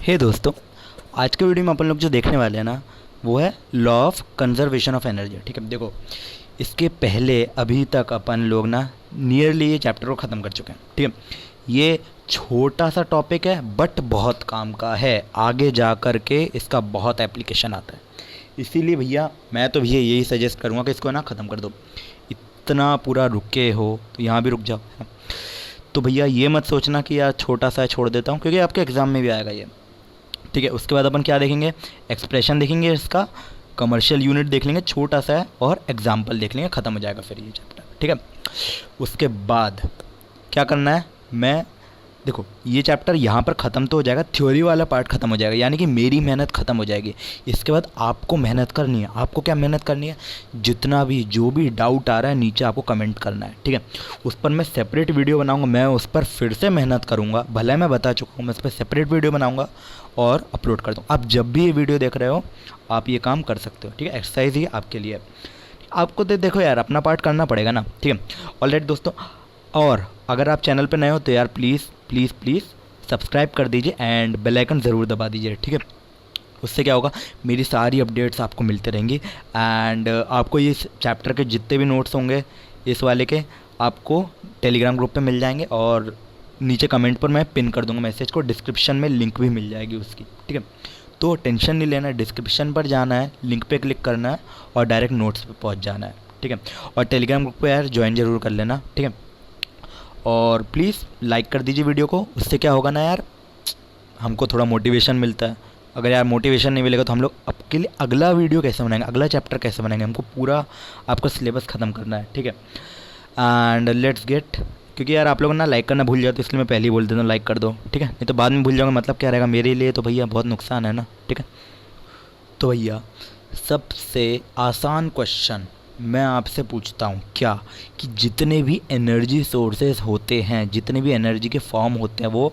हे दोस्तों, आज के वीडियो में अपन लोग जो देखने वाले हैं ना, वो है law of conservation of energy. ठीक है, देखो इसके पहले अभी तक अपन लोग ना नियरली ये चैप्टर को ख़त्म कर चुके हैं। ठीक है, ये छोटा सा टॉपिक है बट बहुत काम का है, आगे जा कर के इसका बहुत एप्लीकेशन आता है। इसीलिए भैया मैं तो भैया यही सजेस्ट करूँगा कि इसको ना ख़त्म कर दो। इतना पूरा रुके हो तो यहाँ भी रुक जाओ, है ना। तो भैया ये मत सोचना कि यार छोटा सा छोड़ देता हूँ, क्योंकि आपके एग्ज़ाम में भी आएगा ये। ठीक है, उसके बाद अपन क्या देखेंगे, एक्सप्रेशन देखेंगे, इसका कमर्शियल यूनिट देख लेंगे, छोटा सा है, और एग्जाम्पल देख लेंगे, ख़त्म हो जाएगा फिर ये चैप्टर। ठीक है, उसके बाद क्या करना है, मैं देखो ये चैप्टर यहाँ पर ख़त्म तो हो जाएगा, थ्योरी वाला पार्ट ख़त्म हो जाएगा, यानी कि मेरी मेहनत ख़त्म हो जाएगी। इसके बाद आपको मेहनत करनी है। आपको क्या मेहनत करनी है, जितना भी जो भी डाउट आ रहा है नीचे आपको कमेंट करना है। ठीक है, उस पर मैं सेपरेट वीडियो बनाऊंगा, मैं उस पर फिर से मेहनत करूंगा, भले मैं बता चुका हूँ, मैं उस पर सेपरेट वीडियो बनाऊंगा और अपलोड कर दूँ। आप जब भी ये वीडियो देख रहे हो आप ये काम कर सकते हो। ठीक है, एक्सरसाइज ही आपके लिए। आपको तो देखो यार अपना पार्ट करना पड़ेगा ना। ठीक है, ऑलराइट दोस्तों, और अगर आप चैनल पे नए हो तो यार प्लीज़ प्लीज़ प्लीज़ सब्सक्राइब कर दीजिए एंड बेल आइकन ज़रूर दबा दीजिए। ठीक है, उससे क्या होगा, मेरी सारी अपडेट्स आपको मिलते रहेंगी एंड आपको ये चैप्टर के जितने भी नोट्स होंगे इस वाले के, आपको टेलीग्राम ग्रुप पे मिल जाएंगे, और नीचे कमेंट पर मैं पिन कर दूंगा मैसेज को, डिस्क्रिप्शन में लिंक भी मिल जाएगी उसकी। ठीक है, तो टेंशन नहीं लेना, डिस्क्रिप्शन पर जाना है, लिंक पे क्लिक करना है और डायरेक्ट नोट्स पे पहुंच जाना है। ठीक है, और टेलीग्राम ग्रुप पे यार ज्वाइन ज़रूर कर लेना। ठीक है, और प्लीज़ लाइक कर दीजिए वीडियो को, उससे क्या होगा ना यार, हमको थोड़ा मोटिवेशन मिलता है। अगर यार मोटिवेशन नहीं मिलेगा तो हम लोग आपके लिए अगला वीडियो कैसे बनाएंगे, अगला चैप्टर कैसे बनाएंगे, हमको पूरा आपका सिलेबस ख़त्म करना है। ठीक है, एंड लेट्स गेट, क्योंकि यार आप लोग ना लाइक करना भूल जाते, इसलिए मैं पहले ही बोल देता हूँ लाइक कर दो। ठीक है, नहीं तो बाद में भूल जाऊँगा, मतलब क्या रहेगा मेरे लिए, तो भैया बहुत नुकसान है ना। ठीक है, तो भैया सबसे आसान क्वेश्चन मैं आपसे पूछता हूँ, क्या कि जितने भी एनर्जी सोर्सेज होते हैं, जितने भी एनर्जी के फॉर्म होते हैं, वो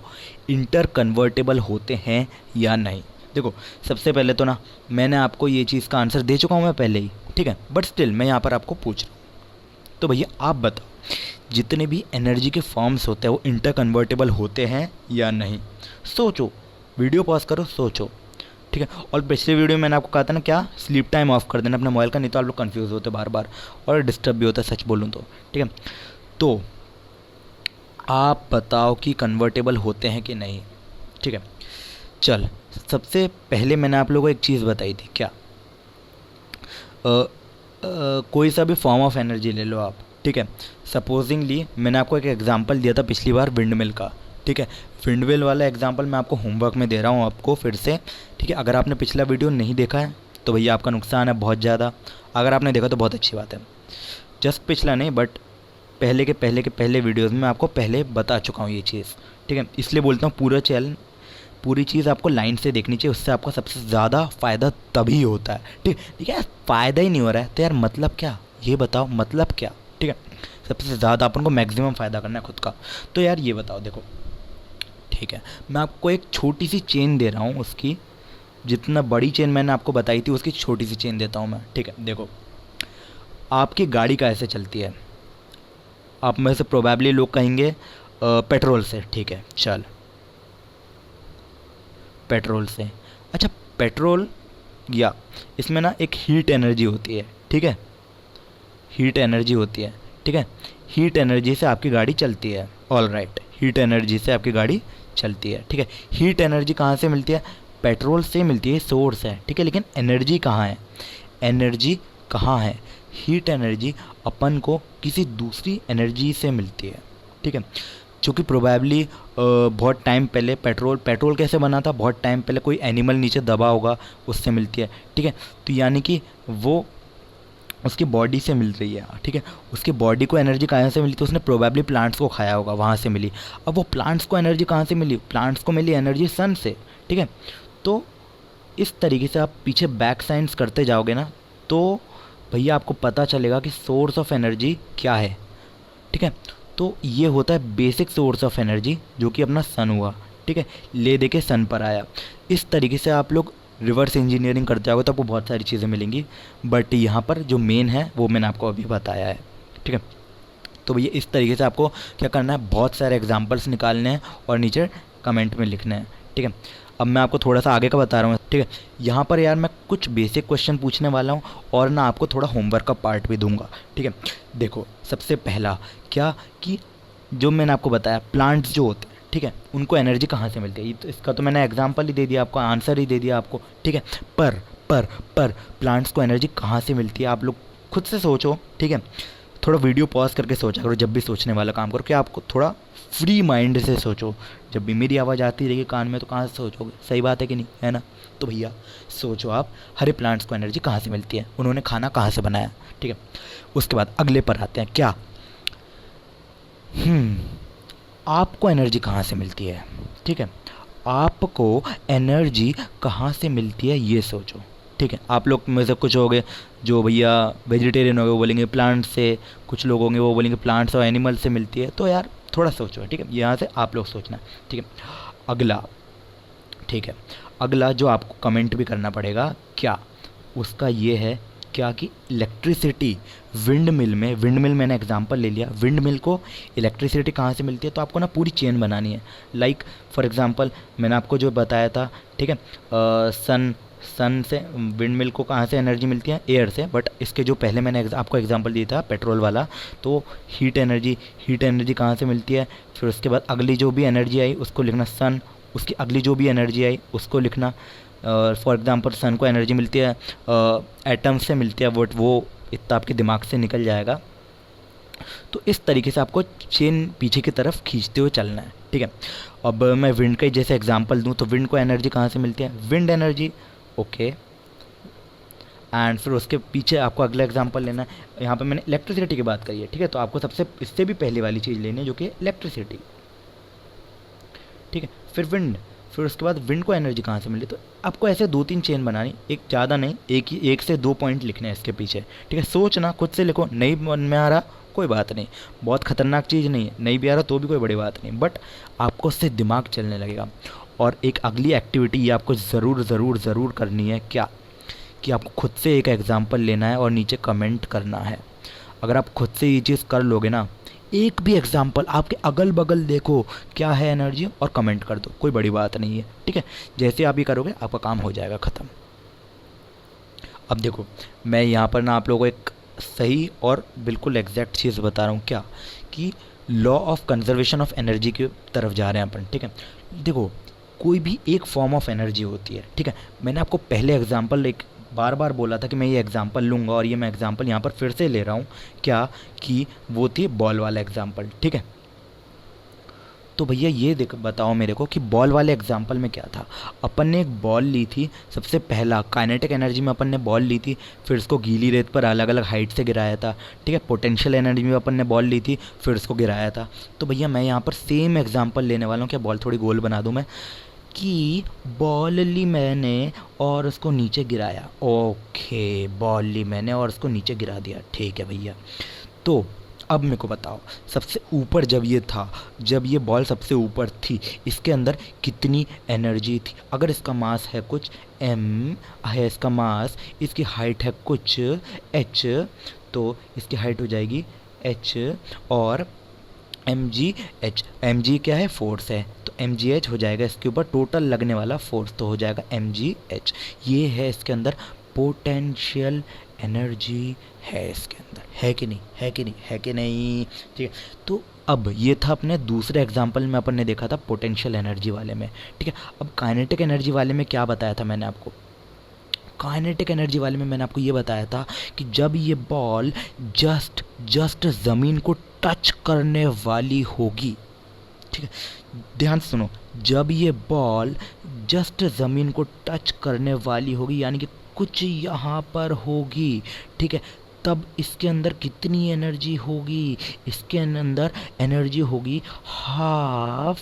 इंटर कन्वर्टेबल होते हैं या नहीं। देखो सबसे पहले तो ना मैंने आपको ये चीज़ का आंसर दे चुका हूँ मैं पहले ही। ठीक है, बट स्टिल मैं यहाँ पर आपको पूछ रहा हूँ। तो भैया आप बताओ, जितने भी एनर्जी के फॉर्म्स होते हैं वो इंटर कन्वर्टेबल होते हैं या नहीं। सोचो, वीडियो पॉज करो, सोचो। ठीक है, और पिछले वीडियो में मैंने आपको कहा था ना, क्या स्लीप टाइम ऑफ कर देना अपने मोबाइल का, नहीं तो आप लोग कंफ्यूज होते बार बार और डिस्टर्ब भी होता है, सच बोलूँ तो। ठीक है, तो आप बताओ कि कन्वर्टेबल होते हैं कि नहीं। ठीक है, चल सबसे पहले मैंने आप लोगों को एक चीज़ बताई थी, क्या कोई सा भी फॉर्म ऑफ एनर्जी ले लो आप। ठीक है, सपोजिंगली मैंने आपको एक एग्जांपल दिया था पिछली बार विंडमिल का। ठीक है, विंडमिल वाला एग्जांपल मैं आपको होमवर्क में दे रहा हूँ आपको फिर से। ठीक है, अगर आपने पिछला वीडियो नहीं देखा है तो भैया आपका नुकसान है बहुत ज़्यादा, अगर आपने देखा तो बहुत अच्छी बात है। जस्ट पिछला नहीं बट पहले वीडियोज़ में मैं आपको पहले बता चुका हूँ ये चीज़। ठीक है, इसलिए बोलता हूँ पूरा चैनल, पूरी चीज़ आपको लाइन से देखनी चाहिए, उससे आपका सबसे ज़्यादा फ़ायदा तभी होता है। ठीक है, फ़ायदा ही नहीं हो रहा है तो यार मतलब क्या, ये बताओ मतलब क्या। ठीक है, सबसे ज़्यादा अपन को मैक्सिमम फ़ायदा करना है खुद का, तो यार ये बताओ। देखो ठीक है, मैं आपको एक छोटी सी चेन दे रहा हूँ, उसकी जितना बड़ी चेन मैंने आपको बताई थी उसकी छोटी सी चेन देता हूँ मैं। ठीक है, देखो आपकी गाड़ी कैसे चलती है, आप में से प्रोबेबली लोग कहेंगे पेट्रोल से। ठीक है, चल पेट्रोल से, अच्छा पेट्रोल, या इसमें ना एक हीट एनर्जी होती है। ठीक है, हीट एनर्जी होती है। ठीक है, हीट एनर्जी से आपकी गाड़ी चलती है। ऑल राइट, हीट एनर्जी से आपकी गाड़ी चलती है। ठीक है, हीट एनर्जी कहाँ से मिलती है, पेट्रोल से मिलती है, सोर्स है। ठीक है, लेकिन एनर्जी कहाँ है, एनर्जी कहाँ है, हीट एनर्जी अपन को किसी दूसरी एनर्जी से मिलती है। ठीक है, जो कि प्रोबेबली बहुत टाइम पहले पेट्रोल कैसे बना था, बहुत टाइम पहले कोई एनिमल नीचे दबा होगा, उससे मिलती है। ठीक है, तो यानी कि वो उसकी बॉडी से मिल रही है। ठीक है, उसकी बॉडी को एनर्जी कहाँ से मिली, तो उसने प्रोबेबली प्लांट्स को खाया होगा, वहाँ से मिली। अब वो प्लांट्स को एनर्जी कहाँ से मिली, प्लांट्स को मिली एनर्जी सन से। ठीक है, तो इस तरीके से आप पीछे बैक साइंस करते जाओगे ना, तो भैया आपको पता चलेगा कि सोर्स ऑफ एनर्जी क्या है। ठीक है, तो ये होता है बेसिक सोर्स ऑफ एनर्जी, जो कि अपना सन हुआ। ठीक है, ले दे के सन पर आया। इस तरीके से आप लोग रिवर्स इंजीनियरिंग करते जाओगे तो आपको बहुत सारी चीज़ें मिलेंगी, बट यहाँ पर जो मेन है वो मैंने आपको अभी बताया है। ठीक है, तो भैया इस तरीके से आपको क्या करना है, बहुत सारे एग्जांपल्स निकालने हैं और नीचे कमेंट में लिखना है। ठीक है। अब मैं आपको थोड़ा सा आगे का बता रहा हूँ, ठीक है। यहाँ पर यार मैं कुछ बेसिक क्वेश्चन पूछने वाला हूँ और ना आपको थोड़ा होमवर्क का पार्ट भी दूंगा, ठीक है। देखो सबसे पहला क्या कि जो मैंने आपको बताया प्लांट्स जो होते हैं, ठीक है, उनको एनर्जी कहाँ से मिलती है, तो इसका तो मैंने एग्जांपल ही दे दिया आपको, आंसर ही दे दिया आपको, ठीक है। पर प्लांट्स को एनर्जी कहाँ से मिलती है आप लोग खुद से सोचो, ठीक है। थोड़ा वीडियो पॉज करके सोचा करो जब भी सोचने वाला काम करो, कि आपको थोड़ा फ्री माइंड से सोचो। जब भी मेरी आवाज़ आती रहेगी कान में तो कहाँ से सोचोगे, सही बात है कि नहीं, है ना। तो भैया सोचो आप, हरे प्लांट्स को एनर्जी कहाँ से मिलती है, उन्होंने खाना कहाँ से बनाया, ठीक है। उसके बाद अगले पर आते हैं, क्या आपको एनर्जी कहाँ से मिलती है, ठीक है। आपको एनर्जी कहाँ से मिलती है ये सोचो, ठीक है। आप लोग में से कुछ होंगे जो भैया वेजिटेरियन हो गए, वो बोलेंगे प्लांट से, कुछ लोग होंगे वो बोलेंगे प्लांट्स और एनिमल से मिलती है। तो यार थोड़ा सोचो, ठीक है, यहाँ से आप लोग सोचना, ठीक है। अगला, ठीक है, अगला जो आपको कमेंट भी करना पड़ेगा, क्या उसका ये है क्या कि इलेक्ट्रिसिटी विंड मिल में, विंड मिल मैंने एग्जांपल ले लिया, विंड मिल को इलेक्ट्रिसिटी कहाँ से मिलती है, तो आपको ना पूरी चेन बनानी है। लाइक फॉर एग्जांपल मैंने आपको जो बताया था, ठीक है, सन से विंड मिल को कहाँ से एनर्जी मिलती है, एयर से। बट इसके जो पहले मैंने आपको एग्जांपल दिया था पेट्रोल वाला, तो हीट एनर्जी कहाँ से मिलती है। फिर उसके बाद अगली जो भी एनर्जी आई उसको लिखना सन, उसकी अगली जो भी एनर्जी आई उसको लिखना। फॉर एग्जांपल सन को एनर्जी मिलती है एटम से मिलती है, बट वो इतना आपके दिमाग से निकल जाएगा। तो इस तरीके से आपको चेन पीछे की तरफ खींचते हुए चलना है, ठीक है। अब मैं विंड का जैसे एग्जांपल दूं तो विंड को एनर्जी कहाँ से मिलती है, विंड एनर्जी, ओके। एंड फिर उसके पीछे आपको अगला एग्जांपल लेना है। यहाँ पे मैंने इलेक्ट्रिसिटी की बात करी है, ठीक है, तो आपको सबसे इससे भी पहले वाली चीज़ लेनी है जो कि इलेक्ट्रिसिटी, ठीक है। फिर विंड, फिर उसके बाद विंड को एनर्जी कहाँ से मिली, तो आपको ऐसे 2-3 चेन बनानी, एक ज़्यादा नहीं, एक से 2 पॉइंट लिखने हैं इसके पीछे, ठीक है। सोचना, खुद से लिखो, नहीं मन में आ रहा कोई बात नहीं, बहुत खतरनाक चीज़ नहीं है, नहीं भी आ रहा तो भी कोई बड़ी बात नहीं, बट आपको उससे दिमाग चलने लगेगा। और एक अगली एक्टिविटी ये आपको ज़रूर करनी है, क्या कि आपको खुद से एक एग्जाम्पल लेना है और नीचे कमेंट करना है। अगर आप खुद से ये चीज़ कर लोगे ना, एक भी एग्जाम्पल आपके अगल बगल देखो क्या है एनर्जी और कमेंट कर दो, कोई बड़ी बात नहीं है, ठीक है। जैसे आप ये करोगे आपका काम हो जाएगा ख़त्म। अब देखो मैं यहाँ पर ना आप लोगों को एक सही और बिल्कुल एग्जैक्ट चीज़ बता रहा हूँ, क्या कि law of conservation of energy की तरफ जा रहे हैं अपन, ठीक है। देखो कोई भी एक फॉर्म ऑफ एनर्जी होती है, ठीक है। मैंने आपको पहले एग्जाम्पल एक बार बोला था कि मैं ये एग्जांपल लूँगा, और ये मैं एग्जांपल यहाँ पर फिर से ले रहा हूँ, क्या कि वो थी बॉल वाला एग्जांपल, ठीक है। तो भैया ये देख बताओ मेरे को कि बॉल वाले एग्जांपल में क्या था। अपन ने एक बॉल ली थी, सबसे पहला काइनेटिक एनर्जी में अपन ने बॉल ली थी, फिर उसको गीली रेत पर अलग अलग हाइट से गिराया था, ठीक है। पोटेंशियल एनर्जी में अपन ने बॉल ली थी, फिर उसको गिराया था। तो भैया मैं यहाँ पर सेम एग्जाम्पल लेने वाला हूँ, क्या बॉल थोड़ी गोल बना दूँ मैं, कि बॉल ली मैंने और उसको नीचे गिराया, ओके, बॉल ली मैंने और उसको नीचे गिरा दिया, ठीक है भैया। तो अब मेरे को बताओ सबसे ऊपर जब ये था, जब ये बॉल सबसे ऊपर थी, इसके अंदर कितनी एनर्जी थी। अगर इसका मास है कुछ m है, इसका मास, इसकी हाइट है कुछ h, तो इसकी हाइट हो जाएगी h, और mg क्या है, फोर्स है, तो mgh हो जाएगा इसके ऊपर टोटल लगने वाला फोर्स, तो हो जाएगा mgh। ये है इसके अंदर पोटेंशियल एनर्जी है इसके अंदर, है कि नहीं, है कि नहीं, है कि नहीं, ठीक है। तो अब ये था अपने दूसरे एग्जाम्पल में अपन ने देखा था पोटेंशियल एनर्जी वाले में, ठीक है। अब काइनेटिक एनर्जी वाले में क्या बताया था मैंने आपको, काइनेटिक एनर्जी वाले में मैंने आपको ये बताया था कि जब ये बॉल जस्ट ज़मीन को टच करने वाली होगी, ठीक है, ध्यान से सुनो, जब ये बॉल जस्ट ज़मीन को टच करने वाली होगी, यानी कि कुछ यहाँ पर होगी, ठीक है, तब इसके अंदर कितनी एनर्जी होगी, इसके अंदर एनर्जी होगी हाफ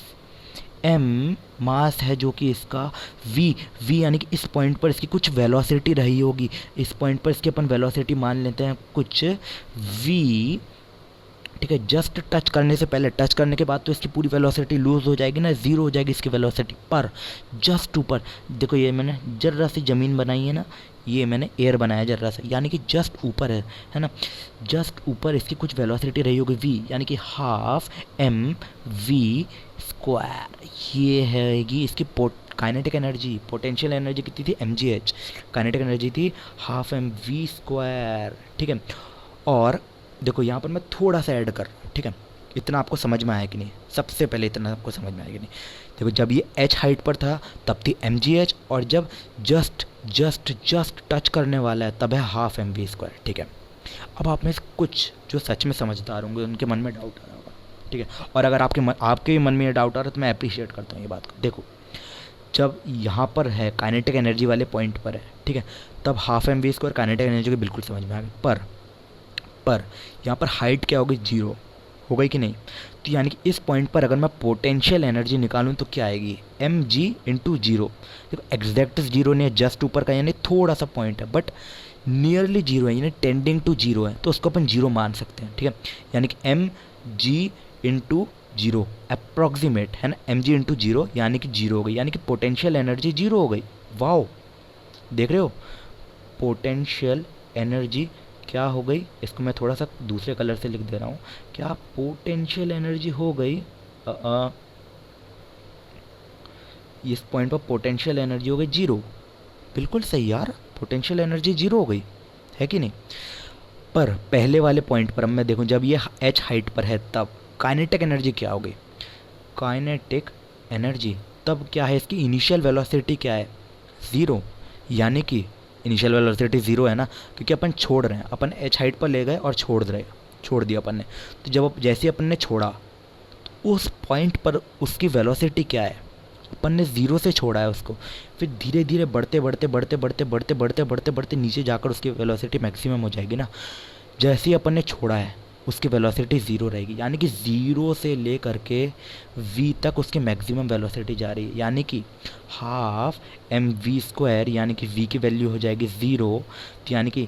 m, मास है जो कि इसका v यानी कि इस पॉइंट पर इसकी कुछ वेलोसिटी रही होगी, इस पॉइंट पर इसकी अपन वेलोसिटी मान लेते हैं कुछ v, ठीक है। जस्ट टच करने से पहले, टच करने के बाद तो इसकी पूरी वेलोसिटी लूज हो जाएगी ना, ज़ीरो हो जाएगी इसकी वेलोसिटी, पर जस्ट ऊपर देखो ये मैंने जर्रा सी ज़मीन बनाई है ना, ये मैंने एयर बनाया जर्रा सा, यानी कि जस्ट ऊपर है ना, जस्ट ऊपर इसकी कुछ वेलोसिटी रही होगी v, यानी कि हाफ m v स्क्वायर, ये हैगी इसकी काइनेटिक एनर्जी, पोटेंशियल एनर्जी कितनी थी mgh, काइनेटिक एनर्जी थी हाफ एम वी स्क्वायर, ठीक है। और देखो यहाँ पर मैं थोड़ा सा ऐड कर रहा हूँ, ठीक है, इतना आपको समझ में आया कि नहीं, सबसे पहले इतना आपको समझ में आया कि नहीं। देखो जब ये h हाइट पर था तब थी mgh, और जब जस्ट जस्ट जस्ट टच करने वाला है तब है हाफ एम वी स्क्वायर, ठीक है। अब आप में से कुछ जो सच में समझदार होंगे उनके मन में डाउट आ रहा होगा, ठीक है, और अगर आपके मन में ये डाउट आ रहा है तो मैं अप्रिशिएट करता हूँ ये बात को। देखो जब यहाँ पर है काइनेटिक एनर्जी वाले पॉइंट पर है, ठीक है, तब half M V square kinetic energy को बिल्कुल समझ में आ गई। पर यहाँ पर हाइट क्या हो गई, जीरो हो गई कि नहीं। तो यानी कि इस पॉइंट पर अगर मैं पोटेंशियल एनर्जी निकालूं तो क्या आएगी, एम जी इंटू जीरो। देखो एग्जैक्ट जीरो नहीं है, जस्ट ऊपर का यानी थोड़ा सा पॉइंट है, बट नियरली जीरो है, यानी टेंडिंग टू जीरो है, तो उसको अपन जीरो मान सकते हैं, ठीक है। यानी कि M G into zero approximate है ना, एम जी इंटू जीरो यानी कि जीरो हो गई, यानी कि पोटेंशियल एनर्जी जीरो हो गई। वाओ, देख रहे हो पोटेंशियल एनर्जी क्या हो गई। इसको मैं थोड़ा सा दूसरे कलर से लिख दे रहा हूँ, क्या पोटेंशियल एनर्जी हो गई इस पॉइंट पर पोटेंशियल एनर्जी हो गई जीरो। बिल्कुल सही यार, पोटेंशियल एनर्जी जीरो हो गई है कि नहीं। पर पहले वाले पॉइंट पर अब मैं देखूँ जब ये h हाइट पर है तब काइनेटिक एनर्जी क्या हो गई, काइनेटिक एनर्जी तब क्या है, इसकी इनिशियल वेलोसिटी क्या है, ज़ीरो, यानी कि इनिशियल वेलोसिटी ज़ीरो है ना, क्योंकि अपन छोड़ रहे हैं, अपन h हाइट पर ले गए और छोड़ दिया अपन ने। तो जब जैसे अपन ने छोड़ा तो उस पॉइंट पर उसकी वेलोसिटी क्या है, अपन ने ज़ीरो से छोड़ा है उसको, फिर धीरे धीरे बढ़ते नीचे जाकर उसकी वेलोसिटी मैक्सिमम हो जाएगी ना। जैसे ही अपन ने छोड़ा है उसकी वेलोसिटी ज़ीरो रहेगी, यानी कि ज़ीरो से ले करके v तक उसकी मैक्सिमम वेलोसिटी जा रही है, यानी कि हाफ एम वी स्क्वायर, यानी कि v की वैल्यू हो जाएगी ज़ीरो, तो यानी कि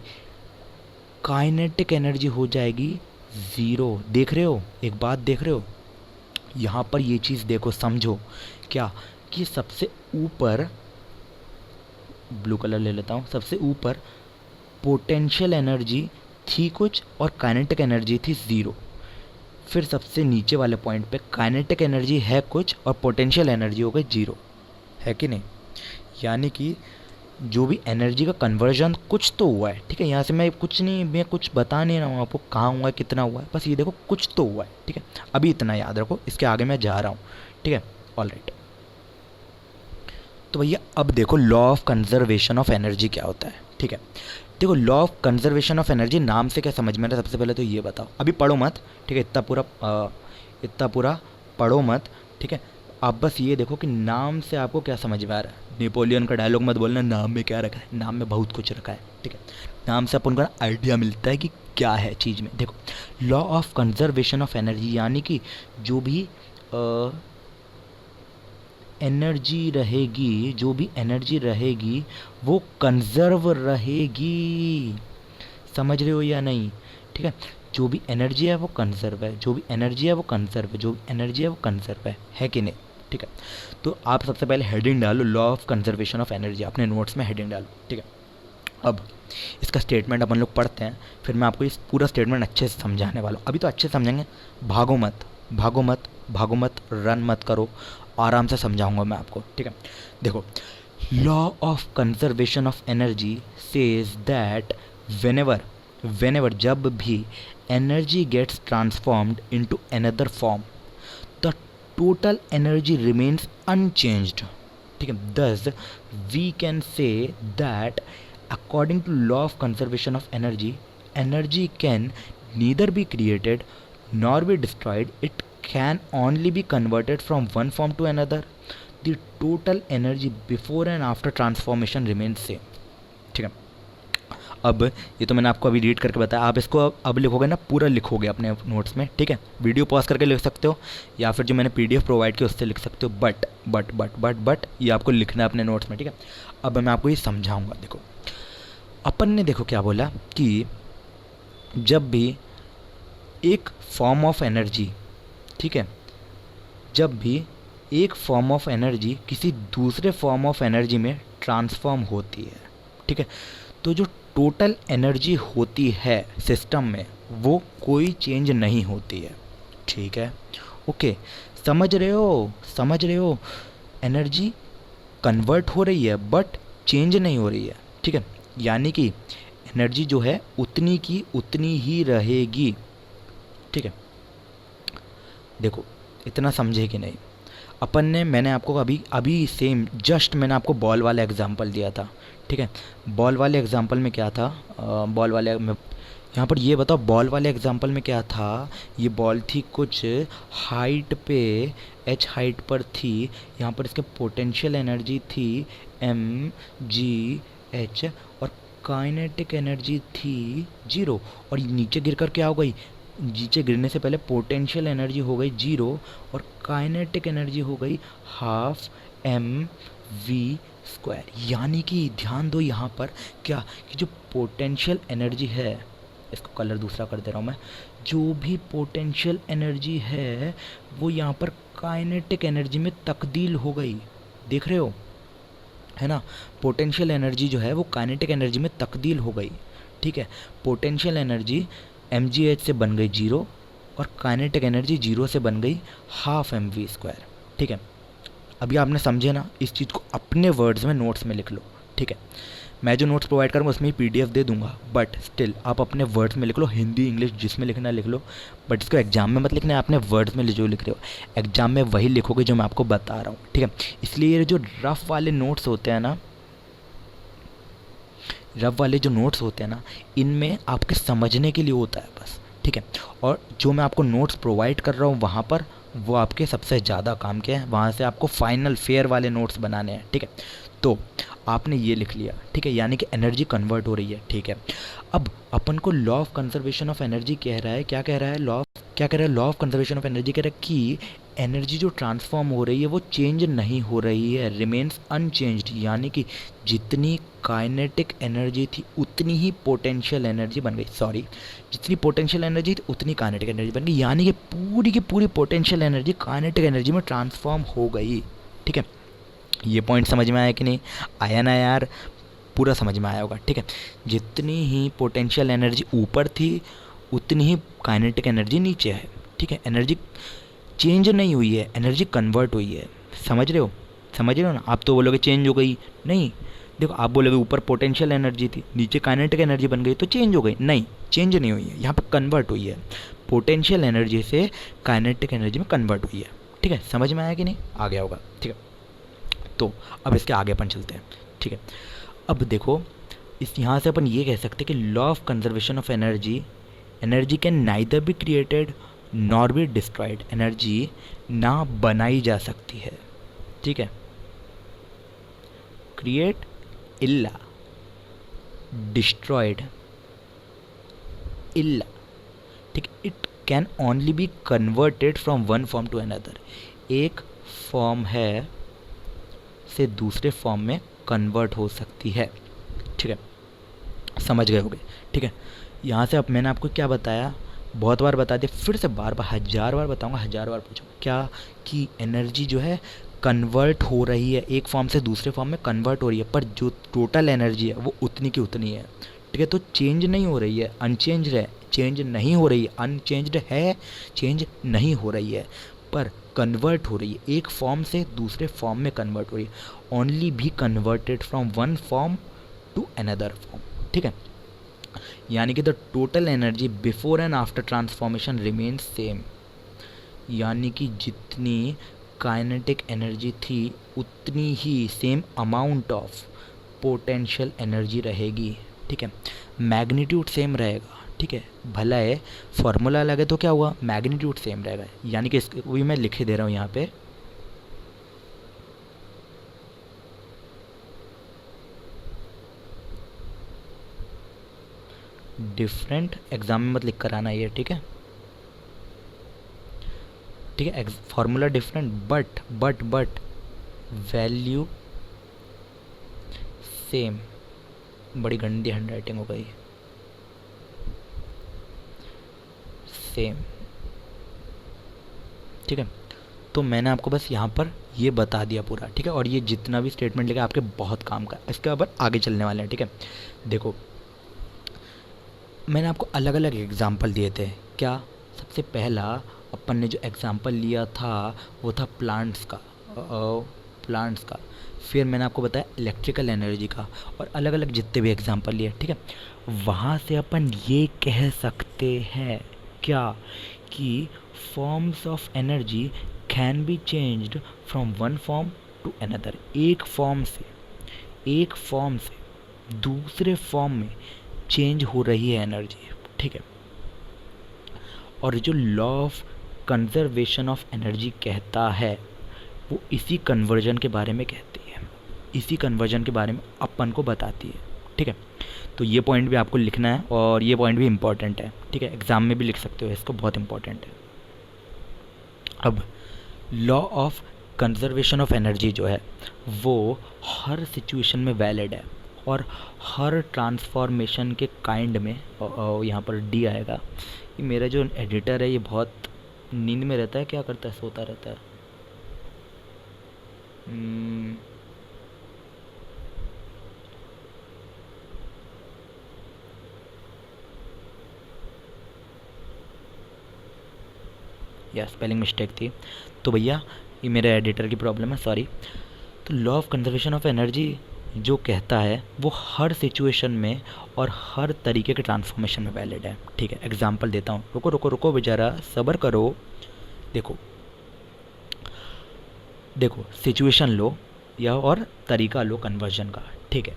काइनेटिक एनर्जी हो जाएगी ज़ीरो। देख रहे हो, एक बात देख रहे हो यहाँ पर, ये चीज़ देखो समझो क्या, कि सबसे ऊपर ब्लू कलर ले लेता हूँ, सबसे ऊपर पोटेंशियल एनर्जी थी कुछ और काइनेटिक एनर्जी थी ज़ीरो। फिर सबसे नीचे वाले पॉइंट पे काइनेटिक एनर्जी है कुछ और पोटेंशियल एनर्जी हो गई जीरो, है कि नहीं। यानी कि जो भी एनर्जी का कन्वर्जन कुछ तो हुआ है, ठीक है। यहाँ से मैं कुछ बता नहीं रहा हूँ आपको कहाँ हुआ है, कितना हुआ है, बस ये देखो कुछ तो हुआ है, ठीक है। अभी इतना याद रखो, इसके आगे मैं जा रहा हूँ, ठीक है। ऑलराइट, तो भैया अब देखो law of conservation of energy क्या होता है, ठीक है। देखो law of conservation of energy नाम से क्या समझ में आ रहा है, सबसे पहले तो ये बताओ, अभी पढ़ो मत, ठीक है, इतना पूरा पढ़ो मत, ठीक है। आप बस ये देखो कि नाम से आपको क्या समझ में आ रहा है। नेपोलियन का डायलॉग मत बोलना नाम में क्या रखा है, नाम में बहुत कुछ रखा है, ठीक है। नाम से अपन को आइडिया मिलता है कि क्या है चीज़ में। देखो law of conservation of energy, यानी कि जो भी एनर्जी रहेगी वो कंजर्व रहेगी, समझ रहे हो या नहीं, ठीक है। जो भी एनर्जी है वो कंजर्व है, जो भी एनर्जी है वो कंजर्व है, जो भी एनर्जी है वो कंजर्व है कि नहीं, ठीक है। तो आप सबसे पहले हेडिंग डालो law of conservation of energy, अपने नोट्स में हेडिंग डालो, ठीक है। अब इसका स्टेटमेंट अपन लोग पढ़ते हैं, फिर मैं आपको इस पूरा स्टेटमेंट अच्छे से समझाने वाला हूँ। अभी तो अच्छे से समझेंगे, भागो मत, रन मत करो, आराम से समझाऊंगा मैं आपको, ठीक है। देखो law of conservation of energy says that whenever जब भी energy gets transformed into another form the total energy remains unchanged, ठीक है। Thus we can say that according to law of conservation of energy can neither be created nor be destroyed, it can only be converted from one form to another. The total energy before and after transformation remains same, ठीक है। अब ये तो मैंने आपको अभी read करके बताया, आप इसको अब लिखोगे ना, पूरा लिखोगे अपने नोट्स में, ठीक है। वीडियो पॉज करके लिख सकते हो या फिर जो मैंने PDF प्रोवाइड किया उससे लिख सकते हो, बट ये आपको लिखना है अपने नोट्स में, ठीक है। अब मैं आपको ये समझाऊंगा। देखो अपन ने देखो क्या बोला कि जब भी एक फॉर्म ऑफ एनर्जी, ठीक है, जब भी एक फॉर्म ऑफ एनर्जी किसी दूसरे फॉर्म ऑफ एनर्जी में ट्रांसफॉर्म होती है, ठीक है, तो जो टोटल एनर्जी होती है सिस्टम में वो कोई चेंज नहीं होती है, ठीक है। ओके, समझ रहे हो एनर्जी कन्वर्ट हो रही है बट चेंज नहीं हो रही है, ठीक है। यानी कि एनर्जी जो है उतनी की उतनी ही रहेगी, ठीक है। देखो इतना समझे कि नहीं, अपन ने, मैंने आपको अभी अभी सेम जस्ट मैंने आपको बॉल वाला एग्जांपल दिया था, ठीक है। बॉल वाले एग्जांपल में क्या था, बॉल वाले में यहाँ पर ये बताओ, बॉल वाले एग्जांपल में क्या था, ये बॉल थी कुछ हाइट पे, एच हाइट पर थी, यहाँ पर इसके पोटेंशियल एनर्जी थी mgh और काइनेटिक एनर्जी थी 0, और नीचे गिरकर क्या हो गई, नीचे गिरने से पहले पोटेंशियल एनर्जी हो गई 0 और काइनेटिक एनर्जी हो गई हाफ mv²। यानी कि ध्यान दो यहाँ पर क्या, कि जो पोटेंशियल एनर्जी है, इसको कलर दूसरा कर दे रहा हूँ मैं, जो भी पोटेंशियल एनर्जी है वो यहाँ पर काइनेटिक एनर्जी में तब्दील हो गई, देख रहे हो, है ना। पोटेंशियल एनर्जी जो है वो काइनेटिक एनर्जी में तब्दील हो गई, ठीक है। पोटेंशियल एनर्जी mgh से बन गई 0 और काइनेटिक एनर्जी 0 से बन गई हाफ mv², ठीक है। अभी आपने समझे ना, इस चीज़ को अपने वर्ड्स में नोट्स में लिख लो, ठीक है। मैं जो नोट्स प्रोवाइड करूँगा उसमें ही पीडीएफ दे दूंगा, बट स्टिल आप अपने वर्ड्स में लिख लो, हिंदी इंग्लिश जिसमें लिखना लिख लो, बट इसको एग्जाम में मत लिखना है, अपने वर्ड्स में जो लिख रहे हो एग्जाम में वही लिखोगे जो मैं आपको बता रहा हूँ, ठीक है। इसलिए ये जो रफ वाले नोट्स होते हैं ना, रफ वाले जो नोट्स होते हैं ना, इनमें आपके समझने के लिए होता है बस, ठीक है। और जो मैं आपको नोट्स प्रोवाइड कर रहा हूँ वहाँ पर वो आपके सबसे ज़्यादा काम के हैं, वहाँ से आपको फाइनल फेयर वाले नोट्स बनाने हैं, ठीक है। तो आपने ये लिख लिया, ठीक है, यानी कि एनर्जी कन्वर्ट हो रही है, ठीक है। अब अपन को law of conservation of energy कह रहा है, क्या कह रहा है, law of conservation of energy कह रहा है कि एनर्जी जो ट्रांसफॉर्म हो रही है वो चेंज नहीं हो रही है, रिमेन्स अनचेंज्ड। यानी कि जितनी काइनेटिक एनर्जी थी उतनी ही पोटेंशियल एनर्जी बन गई, सॉरी, जितनी पोटेंशियल एनर्जी थी उतनी काइनेटिक एनर्जी बन गई, यानी कि पूरी की पूरी पोटेंशियल एनर्जी काइनेटिक एनर्जी में ट्रांसफॉर्म हो गई, ठीक है। ये पॉइंट समझ में आया कि नहीं, आया ना यार, पूरा समझ में आया होगा, ठीक है। जितनी ही पोटेंशियल एनर्जी ऊपर थी उतनी ही काइनेटिक एनर्जी नीचे है, ठीक है। एनर्जी चेंज नहीं हुई है, एनर्जी कन्वर्ट हुई है, समझ रहे हो ना। आप तो बोलोगे चेंज हो गई, नहीं, देखो आप बोलोगे ऊपर पोटेंशियल एनर्जी थी नीचे काइनेटिक एनर्जी बन गई तो चेंज हो गई, नहीं, चेंज नहीं हुई है, यहाँ पर कन्वर्ट हुई है, पोटेंशियल एनर्जी से काइनेटिक एनर्जी में कन्वर्ट हुई है, ठीक है। समझ में आया कि नहीं, आ गया होगा, ठीक है। तो अब इसके आगे अपन चलते हैं, ठीक है। अब देखो इस यहाँ से अपन ये कह सकते हैं कि law of conservation of energy, energy can neither be created nor be destroyed, energy ना बनाई जा सकती है, ठीक है, क्रिएट इल्ला डिस्ट्रॉयड इल्ला, ठीक, it can only be converted from one form to another, एक फॉर्म है से दूसरे फॉर्म में कन्वर्ट हो सकती है, ठीक है, समझ गए होगे, ठीक है। यहाँ से अब मैंने आपको क्या बताया, बहुत बार बता दिया, फिर से बार बार 1000 बार बताऊंगा, 1000 बार पूछो क्या, कि एनर्जी जो है कन्वर्ट हो रही है, एक फॉर्म से दूसरे फॉर्म में कन्वर्ट हो रही है, पर जो टोटल एनर्जी है वो उतनी की उतनी है, ठीक है। तो चेंज नहीं हो रही है, अनचेंज्ड है, चेंज नहीं हो रही है, अनचेंज्ड है, चेंज नहीं हो रही है, पर कन्वर्ट हो रही है, एक फॉर्म से दूसरे फॉर्म में कन्वर्ट हो रही है, ओनली भी converted from one form to another form, ठीक है। यानी कि the total energy before and after transformation remains same, यानी कि जितनी काइनेटिक एनर्जी थी उतनी ही same amount of potential energy रहेगी, ठीक है। मैग्नीट्यूड सेम रहेगा, ठीक है, भला है फॉर्मूला लगे तो क्या हुआ, मैग्नीट्यूड सेम रहेगा, यानी कि इसको भी मैं लिखे दे रहा हूँ यहाँ पे, डिफरेंट, एग्जाम में मत लिख कर आना ये, ठीक है, ठीक है, formula different but value same, बड़ी गंदी हैंडराइटिंग हो गई, सेम, ठीक है। तो मैंने आपको बस यहाँ पर ये बता दिया पूरा, ठीक है, और ये जितना भी स्टेटमेंट लिखा आपके बहुत काम का, इसके ऊपर आगे चलने वाले हैं, ठीक है। देखो मैंने आपको अलग अलग एग्जाम्पल दिए थे, क्या, सबसे पहला अपन ने जो एग्जाम्पल लिया था वो था प्लांट्स का, फिर मैंने आपको बताया इलेक्ट्रिकल एनर्जी का, और अलग अलग जितने भी एग्जांपल लिए, ठीक है। वहाँ से अपन ये कह सकते हैं क्या कि forms of energy can be changed from one form to another. एक फॉर्म से दूसरे फॉर्म में चेंज हो रही है एनर्जी, ठीक है। और जो law of conservation of energy कहता है वो इसी कन्वर्जन के बारे में कहती है, इसी कन्वर्जन के बारे में अपन को बताती है, ठीक है। तो ये पॉइंट भी आपको लिखना है और ये पॉइंट भी इम्पॉर्टेंट है, ठीक है। एग्ज़ाम में भी लिख सकते हो इसको, बहुत इंपॉर्टेंट है। अब law of conservation of energy जो है वो हर सिचुएशन में वैलिड है और हर ट्रांसफॉर्मेशन के काइंड में, यहाँ पर डी आएगा। ये मेरा जो एडिटर है ये बहुत नींद में रहता है, क्या करता है, सोता रहता है। या स्पेलिंग मिस्टेक थी, तो भैया ये मेरे एडिटर की प्रॉब्लम है, सॉरी। तो law of conservation of energy जो कहता है वो हर सिचुएशन में और हर तरीके के ट्रांसफॉर्मेशन में वैलिड है, ठीक है। एग्जांपल देता हूँ, रुको रुको रुको बेचारा, सब्र करो। देखो सिचुएशन लो या और तरीका लो कन्वर्जन का, ठीक है।